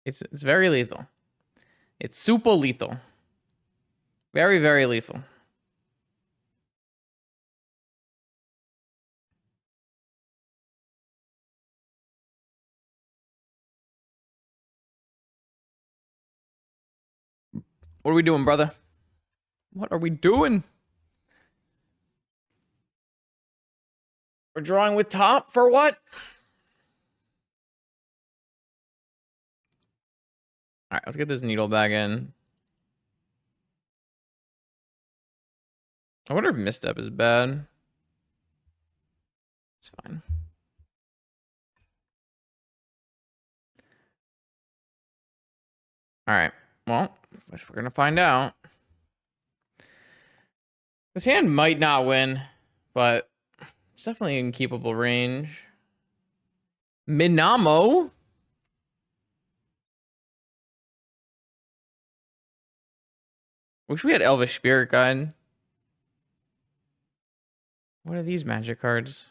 It's very lethal. It's super lethal. Very, very lethal. What are we doing, brother? What are we doing? We're drawing with top for what? All right, let's get this Needle back in. I wonder if Misstep is bad. It's fine. All right. Well, I guess we're gonna find out. This hand might not win, but it's definitely in keepable range. Minamo. Wish we had Elvish Spirit Guide. What are these magic cards?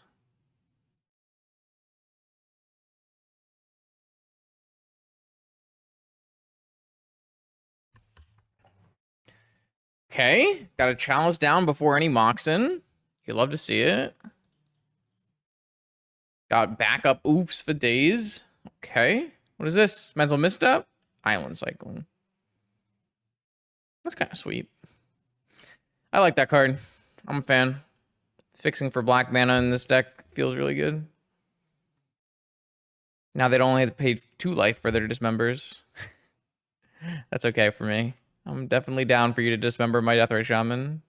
Okay, got a chalice down before any Moxen. You love to see it. Got backup oofs for days. Okay, what is this? Mental misstep? Island cycling. That's kind of sweet. I like that card. I'm a fan. Fixing for black mana in this deck feels really good. Now they don't only have to pay 2 life for their dismembers. That's okay for me. I'm definitely down for you to dismember my Deathray Shaman.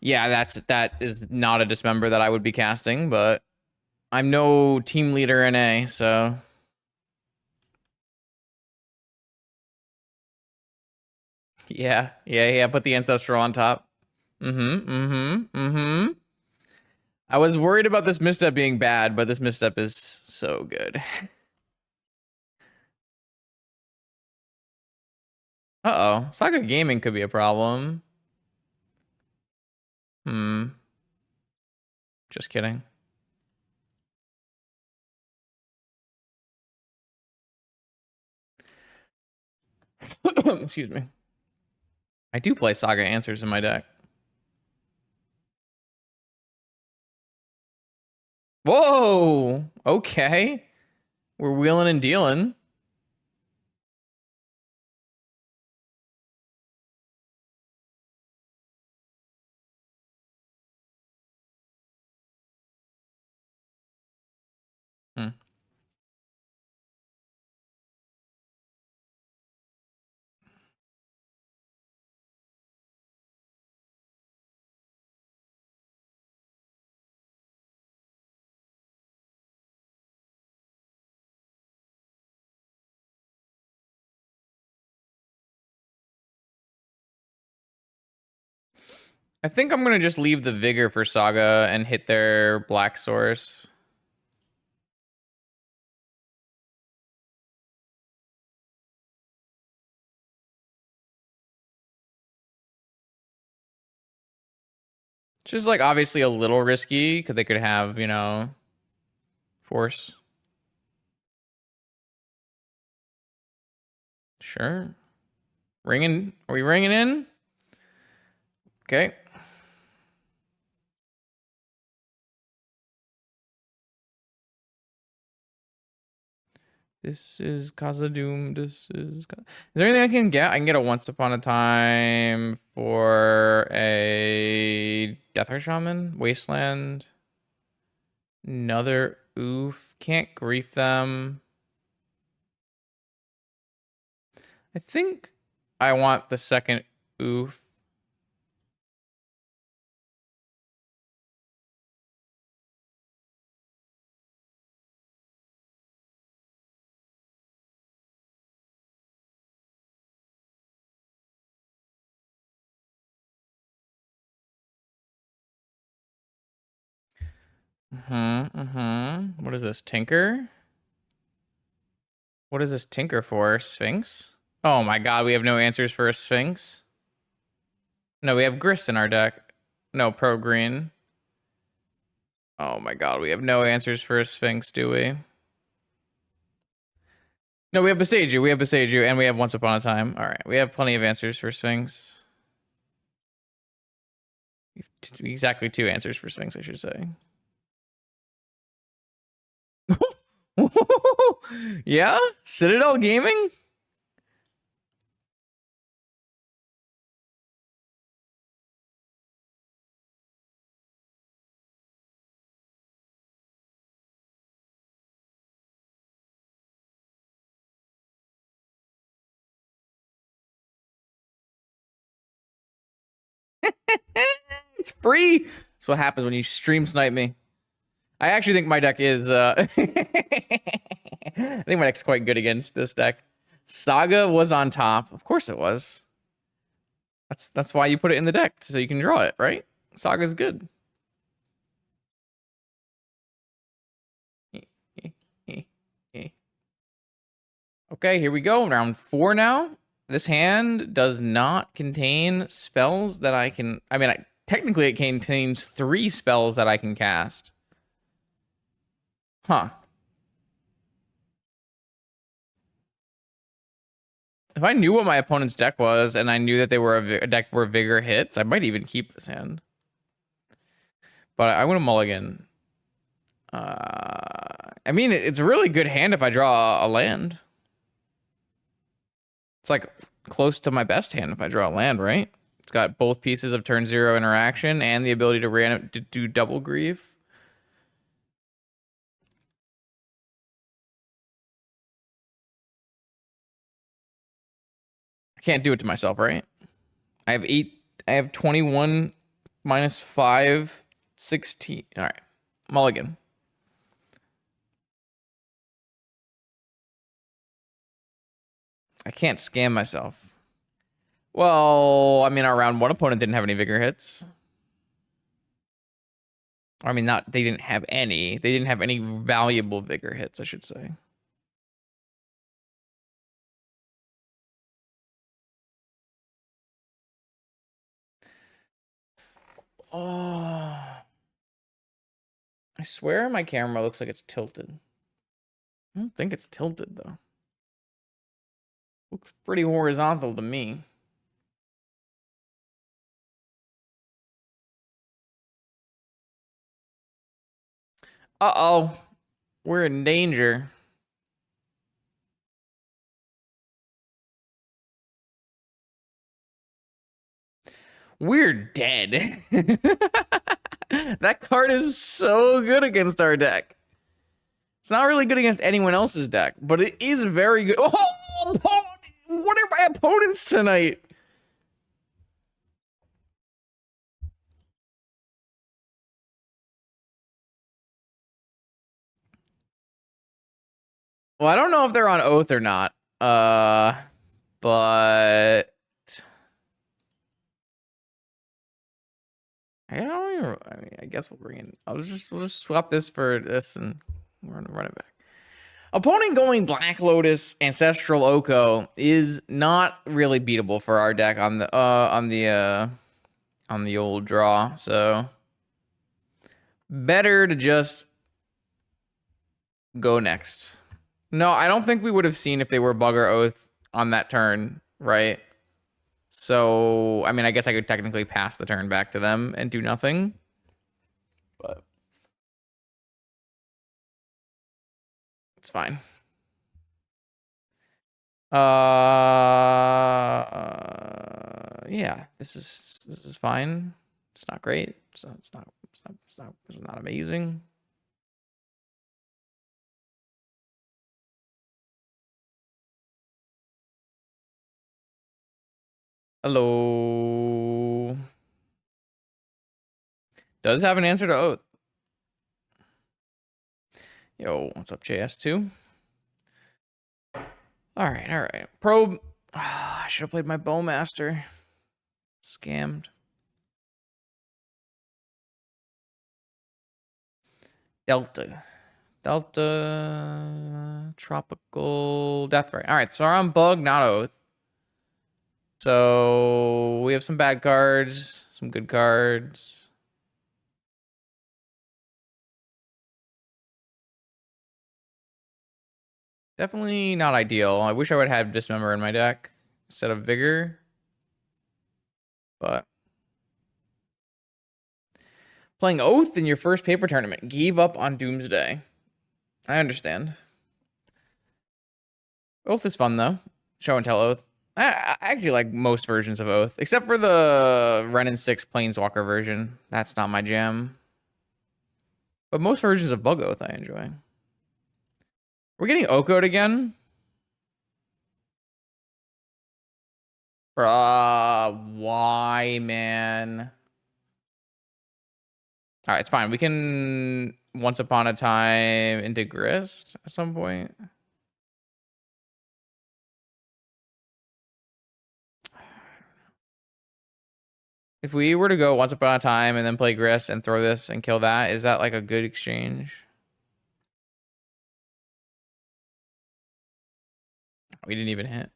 Yeah, that is not a dismember that I would be casting, but I'm no team leader in A, so yeah. Put the ancestral on top. I was worried about this misstep being bad, but this misstep is so good. Uh-oh. Saga Gaming could be a problem. Just kidding. Excuse me. I do play Saga Answers in my deck. Whoa! Okay. We're wheeling and dealing. Hmm. I think I'm gonna just leave the Vigor for Saga and hit their Black Source. Just like obviously a little risky because they could have, you know, force. Sure. Ringing. Are we ringing in? Okay. This is khazad-dum. Is there anything I can get? I can get a Once Upon a Time for a Deathray Shaman, Wasteland. Another oof. Can't grief them. I think I want the second oof. What is this? Tinker? What is this Tinker for? Sphinx? Oh my god, we have no answers for a Sphinx? No, we have Grist in our deck. No, pro green. Oh my god, we have no answers for a Sphinx, do we? No, we have Beseiju, and we have Once Upon a Time. Alright, we have plenty of answers for Sphinx. Exactly 2 answers for Sphinx, I should say. Yeah? Citadel Gaming? It's free. That's what happens when you stream snipe me. I actually think my deck is I think my deck's quite good against this deck. Saga was on top. Of course it was. That's why you put it in the deck, so you can draw it, right? Saga's good. Okay, here we go. Round 4 now. This hand does not contain spells that I can... I mean, technically it contains 3 spells that I can cast. Huh. If I knew what my opponent's deck was and I knew that they were a deck where Vigor hits, I might even keep this hand. But I want to mulligan. I mean, it's a really good hand if I draw a land. It's like close to my best hand if I draw a land, right? It's got both pieces of turn 0 interaction and the ability to do double grief. I can't do it to myself, right? I have 21 minus 5, 16. All right. Mulligan. I can't scam myself. Well, I mean, our round 1 opponent didn't have any vigor hits. I mean, they didn't have any. They didn't have any valuable vigor hits, I should say. Oh. I swear my camera looks like it's tilted. I don't think it's tilted, though. Looks pretty horizontal to me. Uh-oh. We're in danger. We're dead. That card is so good against our deck. It's not really good against anyone else's deck, but it is very good. Oh, what are my opponents tonight? Well, I don't know if they're on Oath or not. But I don't even, I mean, I guess we'll bring in. We'll just swap this for this and run it back. Opponent going Black Lotus Ancestral Oko is not really beatable for our deck on the old draw. So better to just go next. No, I don't think we would have seen if they were Bugger Oath on that turn, right? So, I mean, I guess I could technically pass the turn back to them and do nothing. But it's fine. Yeah, this is fine. It's not great. So it's not amazing. Hello. Does have an answer to Oath. Yo, what's up, JS2? All right. Probe. I should have played my Bowmaster. Scammed. Delta. Tropical Deathray. All right, so I'm Bug, not Oath. So we have some bad cards, some good cards. Definitely not ideal. I wish I would have Dismember in my deck instead of Vigor. But playing Oath in your first paper tournament. Gave up on Doomsday. I understand. Oath is fun, though. Show and tell Oath. I actually like most versions of Oath, except for the Ren and 6 Planeswalker version. That's not my jam. But most versions of Bug Oath I enjoy. We're getting Oko'd again? Why, man? All right, it's fine. We can Once Upon a Time into Grist at some point. If we were to go Once Upon a Time and then play Grist and throw this and kill that, is that like a good exchange? We didn't even hit.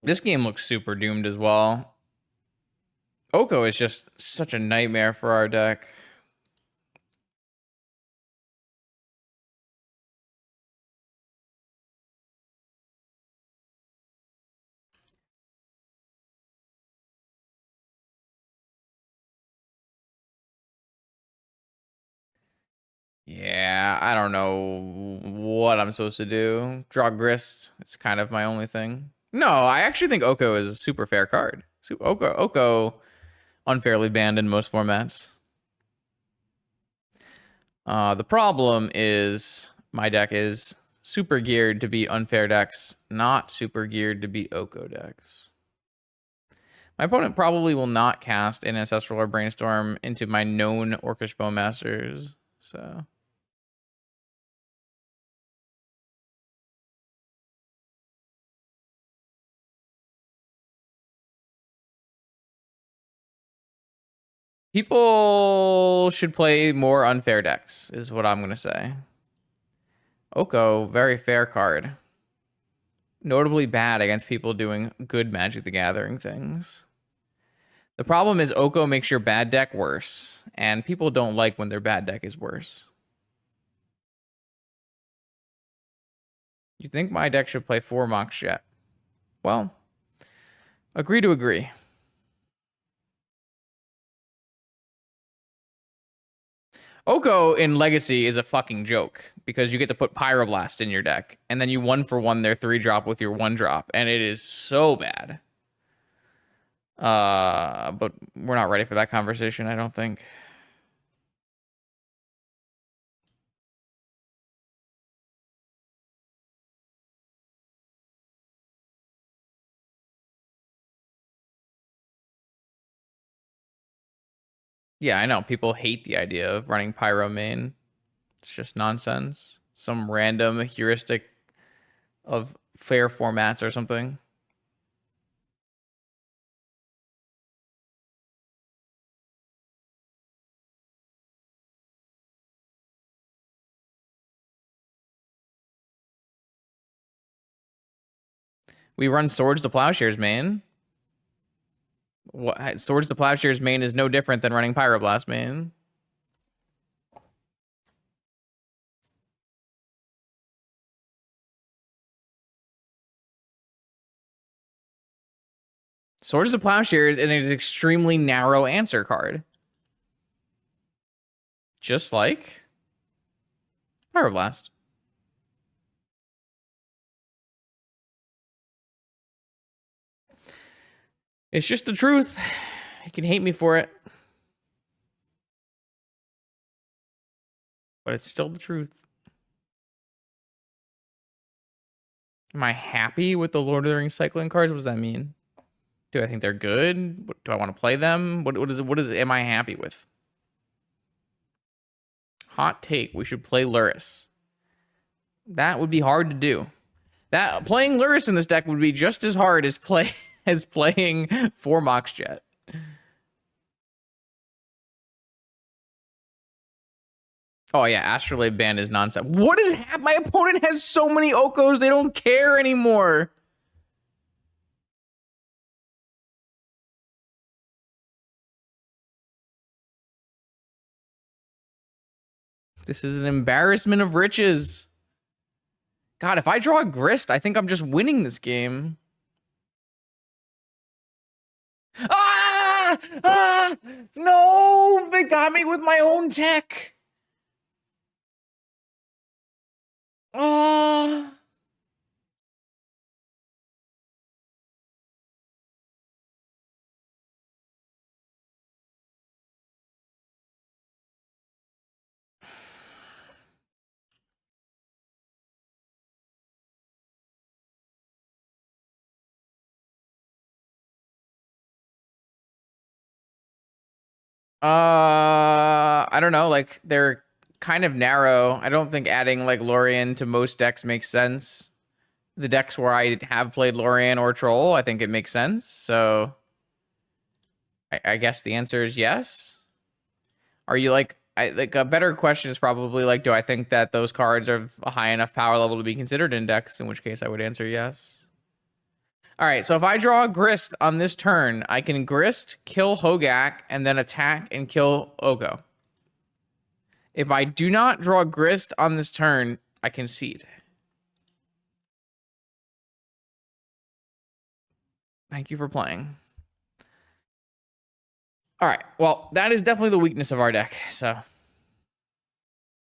This game looks super doomed as well. Oko is just such a nightmare for our deck. Yeah, I don't know what I'm supposed to do. Draw Grist. It's kind of my only thing. No, I actually think Oko is a super fair card. Oko unfairly banned in most formats. The problem is my deck is super geared to be unfair decks, not super geared to be Oko decks. My opponent probably will not cast an Ancestral or Brainstorm into my known Orcish Bowmasters, so... People should play more unfair decks, is what I'm going to say. Oko, very fair card. Notably bad against people doing good Magic the Gathering things. The problem is Oko makes your bad deck worse, and people don't like when their bad deck is worse. You think my deck should play 4 Mox Jet? Well, agree to agree. Oko in Legacy is a fucking joke because you get to put Pyroblast in your deck, and then you 1-for-1 their 3-drop with your 1-drop, and it is so bad. But we're not ready for that conversation, I don't think. Yeah, I know. People hate the idea of running Pyro main. It's just nonsense. Some random heuristic of fair formats or something. We run Swords to Plowshares main. What Swords to Plowshares main is no different than running Pyroblast main. Swords to Plowshares is an extremely narrow answer card. Just like Pyroblast. It's just the truth. You can hate me for it. But it's still the truth. Am I happy with the Lord of the Rings cycling cards? What does that mean? Do I think they're good? Do I want to play them? Am I happy with? Hot take. We should play Luris. That would be hard to do. Playing Luris in this deck would be just as hard as playing 4 Mox Jet. Oh yeah, Astrolabe ban is nonsense. What is my opponent has so many Okos, they don't care anymore. This is an embarrassment of riches. God, if I draw a Grist, I think I'm just winning this game. Ah! Ah! No! They got me with my own tech. Ah! I don't know. Like they're kind of narrow. I don't think adding like Lorien to most decks makes sense. The decks where I have played Lorien or Troll, I think it makes sense. So I guess the answer is yes. Are you like like a better question is probably like, do I think that those cards are a high enough power level to be considered index? In which case I would answer yes. All right, so if I draw a Grist on this turn, I can Grist, kill Hogak, and then attack and kill Oko. If I do not draw Grist on this turn, I concede. Thank you for playing. All right, well, that is definitely the weakness of our deck, so...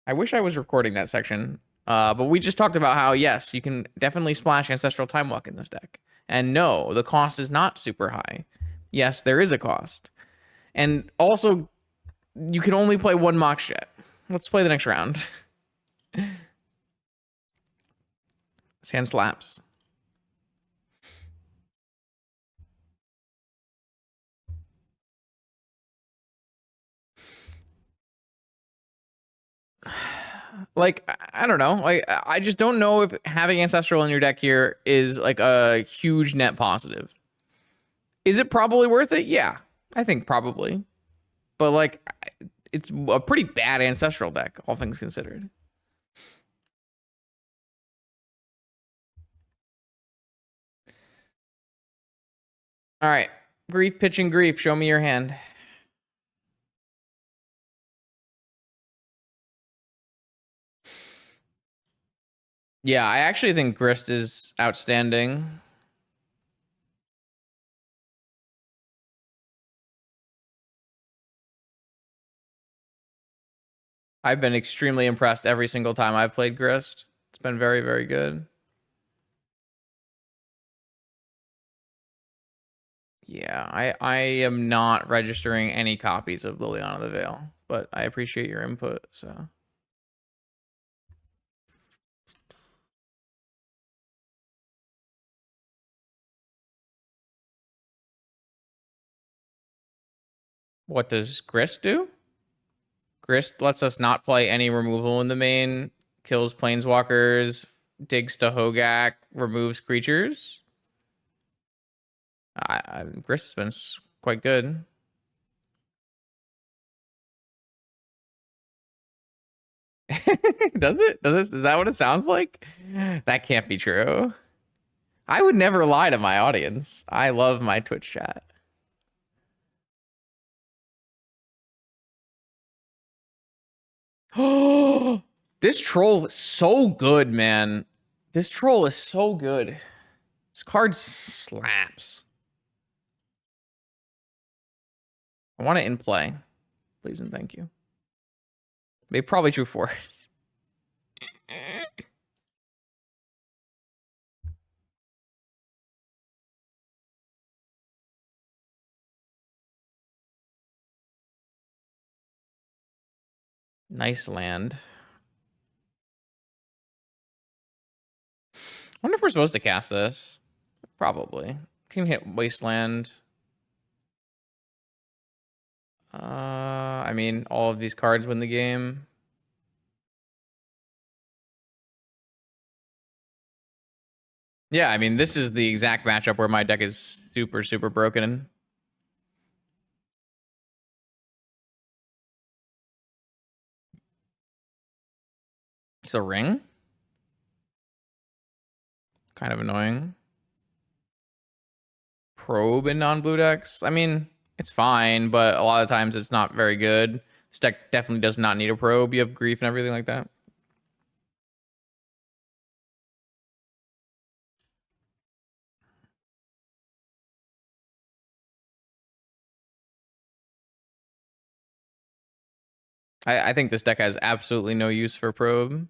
I wish I was recording that section. But we just talked about how, yes, you can definitely splash Ancestral Time Walk in this deck. And no, the cost is not super high. Yes, there is a cost. And also, you can only play one Mox Jet. Let's play the next round. Sand slaps. Like, I don't know. Like, I just don't know if having Ancestral in your deck here is like a huge net positive. Is it probably worth it? Yeah, I think probably. But like, it's a pretty bad Ancestral deck, all things considered. All right, grief pitching grief. Show me your hand. Yeah, I actually think Grist is outstanding. I've been extremely impressed every single time I've played Grist. It's been very, very good. Yeah, I am not registering any copies of Liliana the Veil, but I appreciate your input, so. What does Grist do? Grist lets us not play any removal in the main, kills planeswalkers, digs to Hogak, removes creatures. Grist has been quite good. Does it? Is that what it sounds like? That can't be true. I would never lie to my audience. I love my Twitch chat. Oh, this troll is so good, man. This troll is so good. This card slaps. I want it in play. Please and thank you. Maybe probably true force. Nice land. I wonder if we're supposed to cast this. Probably. Can hit Wasteland. I mean, all of these cards win the game. Yeah, I mean, this is the exact matchup where my deck is super, super broken. It's a ring. Kind of annoying. Probe in non-blue decks. I mean, it's fine, but a lot of times it's not very good. This deck definitely does not need a probe. You have grief and everything like that. I think this deck has absolutely no use for probe.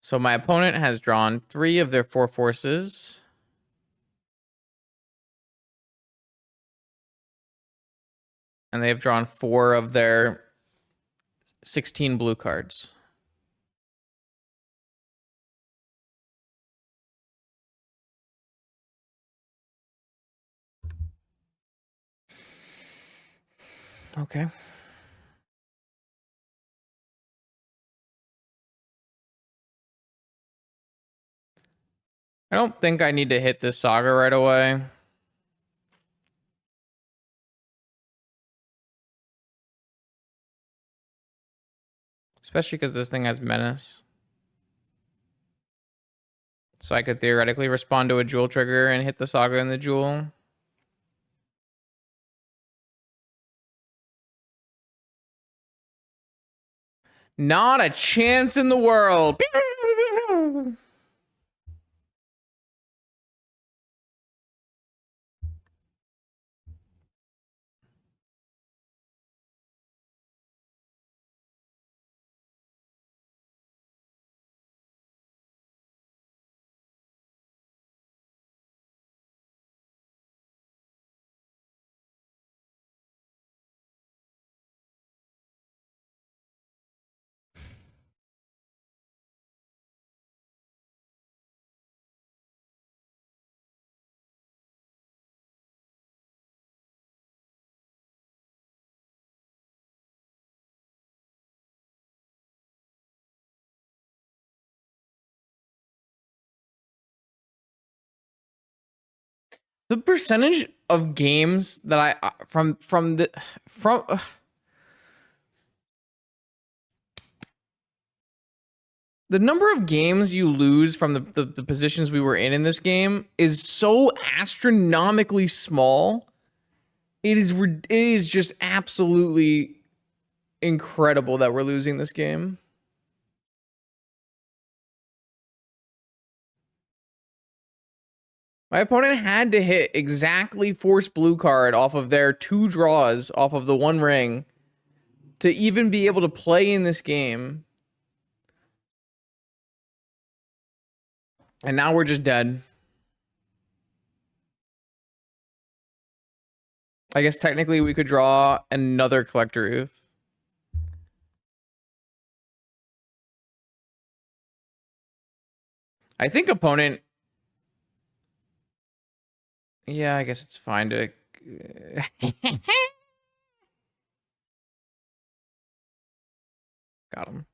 So my opponent has drawn 3 of their 4 forces. And they have drawn 4 of their 16 blue cards. Okay. I don't think I need to hit this saga right away. Especially because this thing has menace. So I could theoretically respond to a Jewel trigger and hit the Saga in the Jewel. Not a chance in the world. The percentage of games that I from the number of games you lose from the positions we were in this game is so astronomically small. It is just absolutely incredible that we're losing this game. My opponent had to hit exactly force blue card off of their 2 draws off of the 1 ring to even be able to play in this game. And now we're just dead. I guess technically we could draw another collector roof. I think opponent... Yeah, I guess it's fine to... Got him.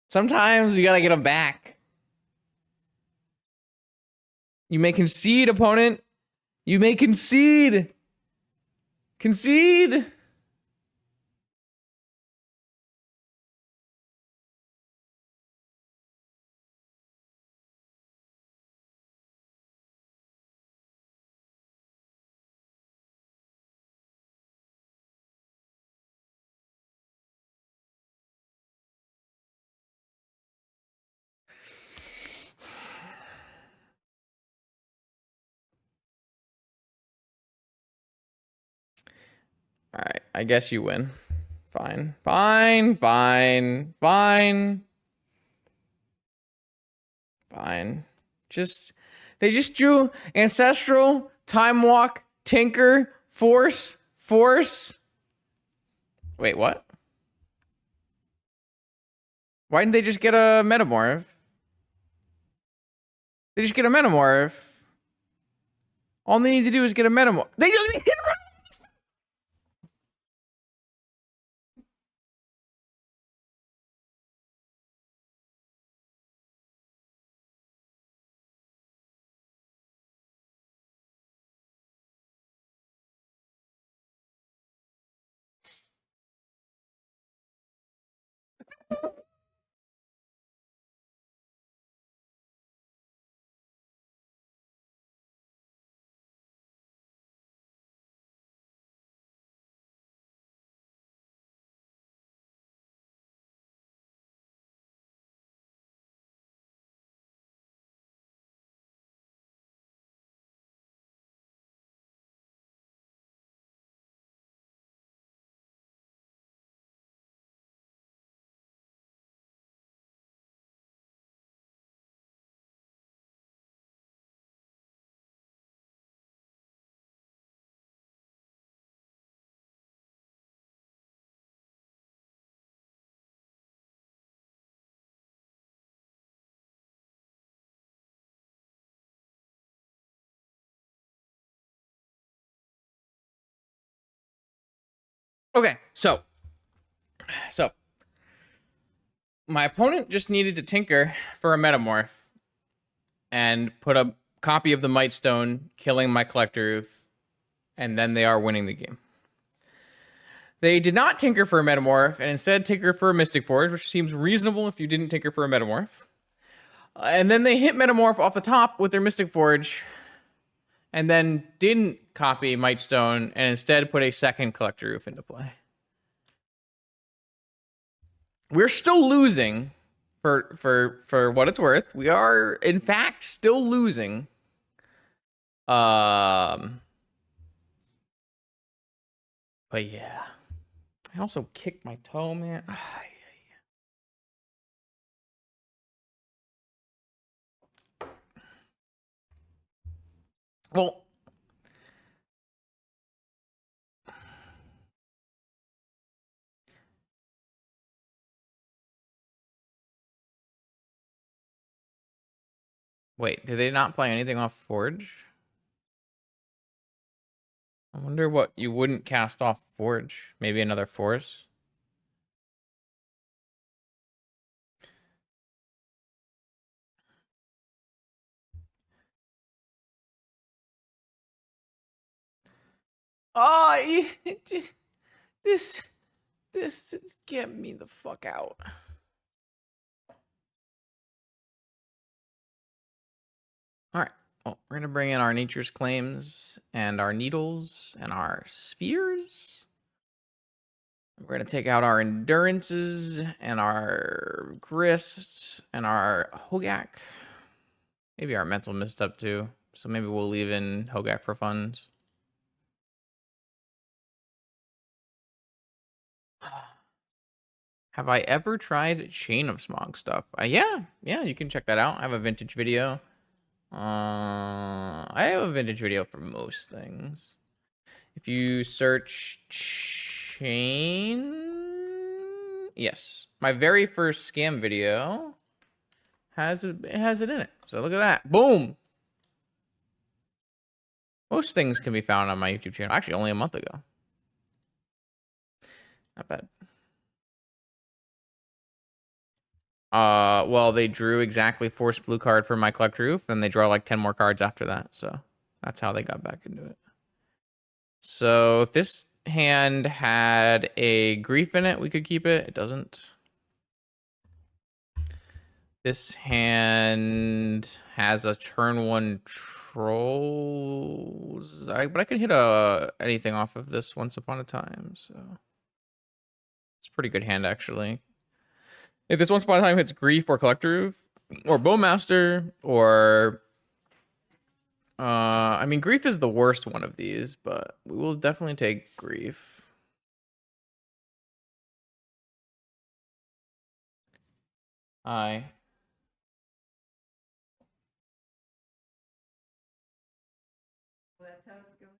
Sometimes you gotta get them back. You may concede, opponent. You may concede. Concede. All right, I guess you win. Fine, fine, fine, fine, fine. They just drew Ancestral, Time Walk, Tinker, Force. Wait, what? Why didn't they just get a Metamorph? They just get a Metamorph. All they need to do is get a Metamorph. They just get a Okay, so my opponent just needed to tinker for a Metamorph and put a copy of the Might Stone, killing my collector roof, and then they are winning the game. They did not tinker for a Metamorph, and instead tinker for a Mystic Forge, which seems reasonable if you didn't tinker for a Metamorph. And then they hit Metamorph off the top with their Mystic Forge, and then didn't copy Might Stone, and instead put a second Collector Roof into play. We're still losing, for what it's worth. We are, in fact, still losing. But yeah. I also kicked my toe, man. Well, wait, did they not play anything off Forge? I wonder what you wouldn't cast off Forge. Maybe another Force? Oh, this is get me the fuck out. All right. Well, we're gonna bring in our Nature's Claims and our Needles and our Spheres. We're gonna take out our Endurances and our Grist and our Hogak. Maybe our Mental Misstep too. So maybe we'll leave in Hogak for funds. Have I ever tried Chain of Smog stuff? Yeah, you can check that out. I have a vintage video. I have a vintage video for most things. If you search Chain, yes, my very first scam video has it in it. So look at that, boom. Most things can be found on my YouTube channel. Actually, only a month ago. Not bad. Well, they drew exactly force blue card for my Collector Roof, and they draw like 10 more cards after that. So that's how they got back into it. So if this hand had a Grief in it, we could keep it. It doesn't. This hand has a turn 1 Trolls. But I can hit anything off of this Once Upon a Time. So it's a pretty good hand, actually. If this Once Upon a Time hits Grief or Collector Roof, or Bowmaster, or... I mean, Grief is the worst one of these, but we will definitely take Grief. Hi. That's how it's going.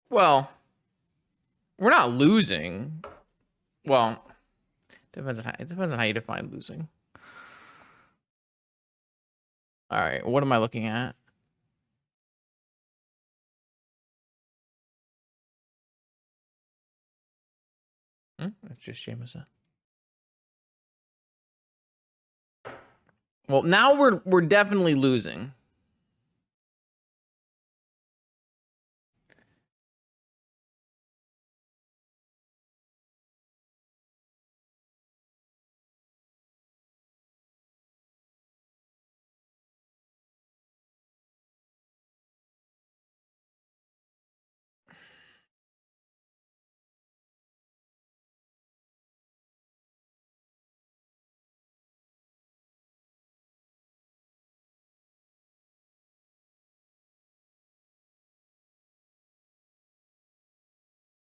Well, we're not losing. Well, it depends on how you define losing. All right, what am I looking at? That's just Jameson. Well, now we're definitely losing.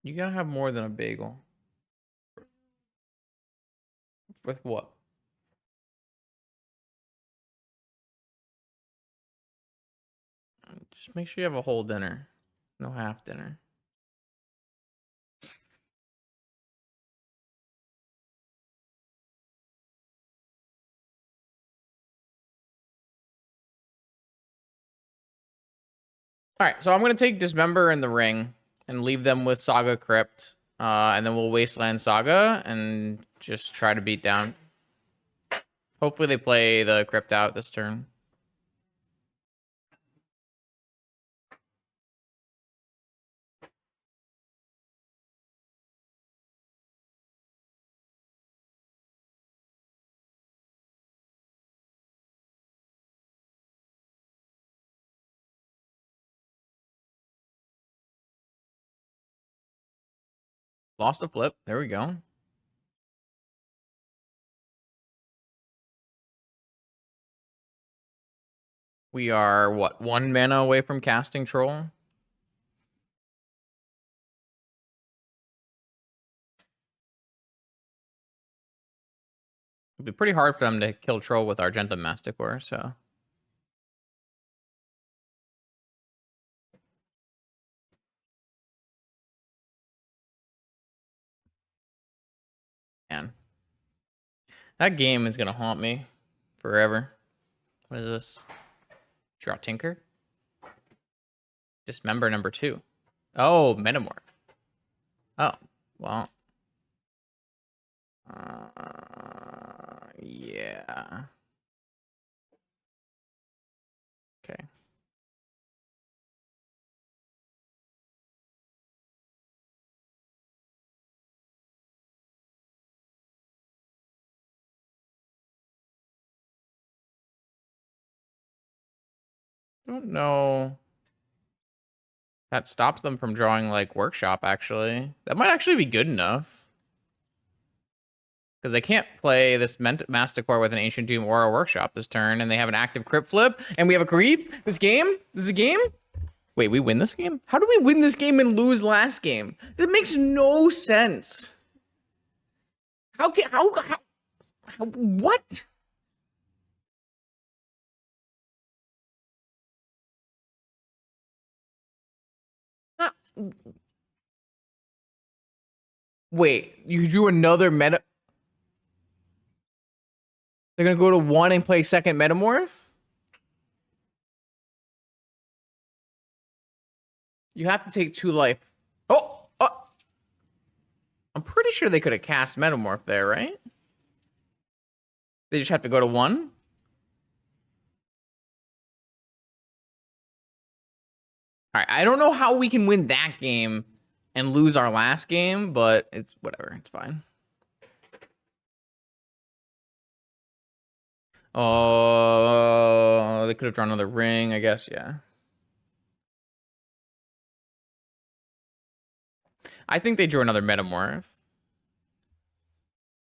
You gotta have more than a bagel. With what? Just make sure you have a whole dinner, no half dinner. All right, so I'm gonna take Dismember and the Ring and leave them with Saga Crypt, and then we'll Wasteland Saga and just try to beat down. Hopefully they play the Crypt out this turn. Lost a flip. There we go. We are, what, 1 mana away from casting Troll? It'd be pretty hard for them to kill Troll with Argentum Masticore, so... Man. That game is gonna haunt me forever. What is this? Draw Tinker? Dismember number 2. Oh, Metamorph. Oh, well. Yeah. Okay. I don't know. That stops them from drawing, like, Workshop, actually. That might actually be good enough. Because they can't play this Masticore with an Ancient Doom or a Workshop this turn, and they have an active Crypt Flip, and we have a Creep this game? This is a game? Wait, we win this game? How do we win this game and lose last game? That makes no sense. How what? Wait, you do another meta... They're gonna go to 1 and play second Metamorph? You have to take 2 life. Oh! I'm pretty sure they could have cast Metamorph there, right? They just have to go to 1? Alright, I don't know how we can win that game and lose our last game, but it's whatever. It's fine. Oh, they could have drawn another ring, I guess, yeah. I think they drew another Metamorph.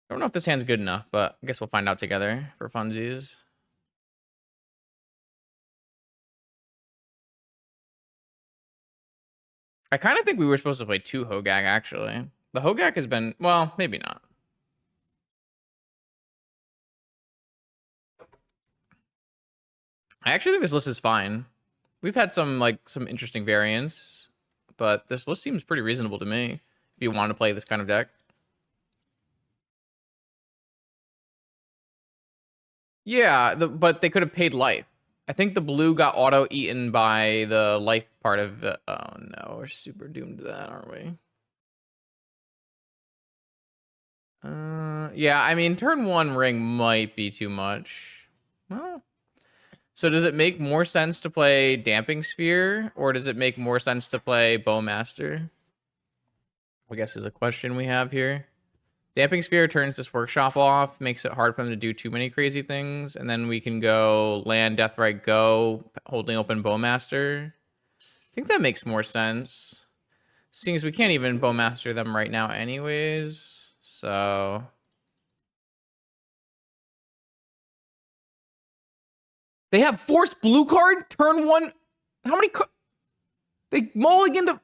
I don't know if this hand's good enough, but I guess we'll find out together for funsies. I kind of think we were supposed to play 2 Hogak, actually. The Hogak has been, well, maybe not. I actually think this list is fine. We've had some interesting variants, but this list seems pretty reasonable to me if you want to play this kind of deck. Yeah, but they could have paid life. I think the blue got auto-eaten by the life part of it. Oh no, we're super doomed to that, aren't we? Yeah, I mean, turn 1 ring might be too much. Well, so does it make more sense to play Damping Sphere, or does it make more sense to play Bowmaster? I guess is a question we have here. Damping Sphere turns this Workshop off, makes it hard for them to do too many crazy things, and then we can go land, Deathrite, go, holding open Bowmaster. I think that makes more sense. Seeing as we can't even Bowmaster them right now anyways, so... They have Force blue card, turn 1. How many they mulligan to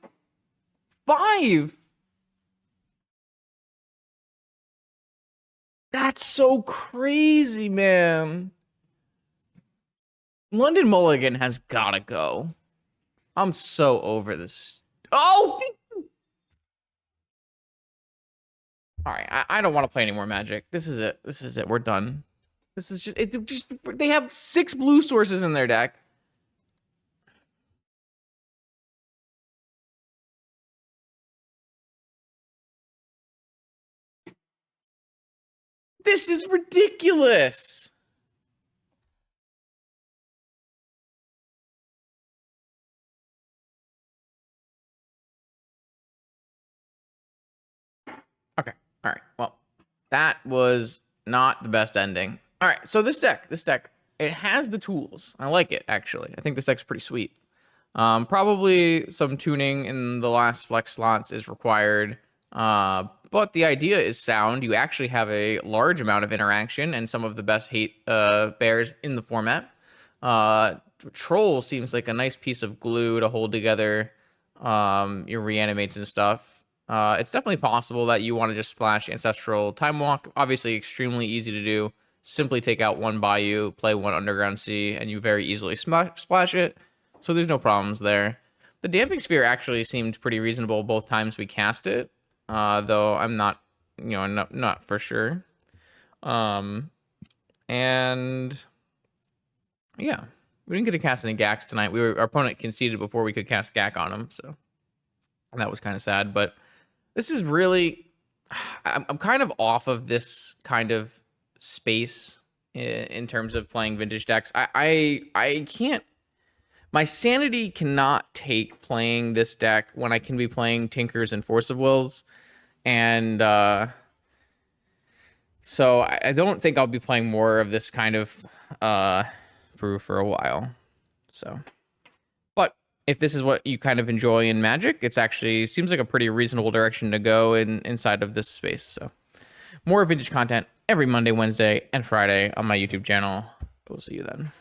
5. That's so crazy, man. London Mulligan has gotta go. I'm so over this. Oh! Alright, I don't want to play any more Magic. This is it. This is it. We're done. This is just they have 6 blue sources in their deck. This is ridiculous. Okay. All right. Well, that was not the best ending. All right. So this deck, it has the tools. I like it, actually. I think this deck's pretty sweet. Probably some tuning in the last flex slots is required. But the idea is sound. You actually have a large amount of interaction and some of the best hate bears in the format. Troll seems like a nice piece of glue to hold together your reanimates and stuff. It's definitely possible that you want to just splash Ancestral Time Walk. Obviously, extremely easy to do. Simply take out one Bayou, play one Underground Sea, and you very easily splash it. So there's no problems there. The Damping Sphere actually seemed pretty reasonable both times we cast it, though I'm not, not for sure. And yeah, we didn't get to cast any Gax tonight. Our opponent conceded before we could cast Gak on him, so that was kind of sad. But this is really, I'm kind of off of this kind of space in terms of playing vintage decks. I can't. My sanity cannot take playing this deck when I can be playing Tinkers and Force of Wills, and so I don't think I'll be playing more of this kind of brew for a while. So, but if this is what you kind of enjoy in Magic, it's actually seems like a pretty reasonable direction to go inside of this space. So, more vintage content every Monday, Wednesday, and Friday on my YouTube channel. We'll see you then.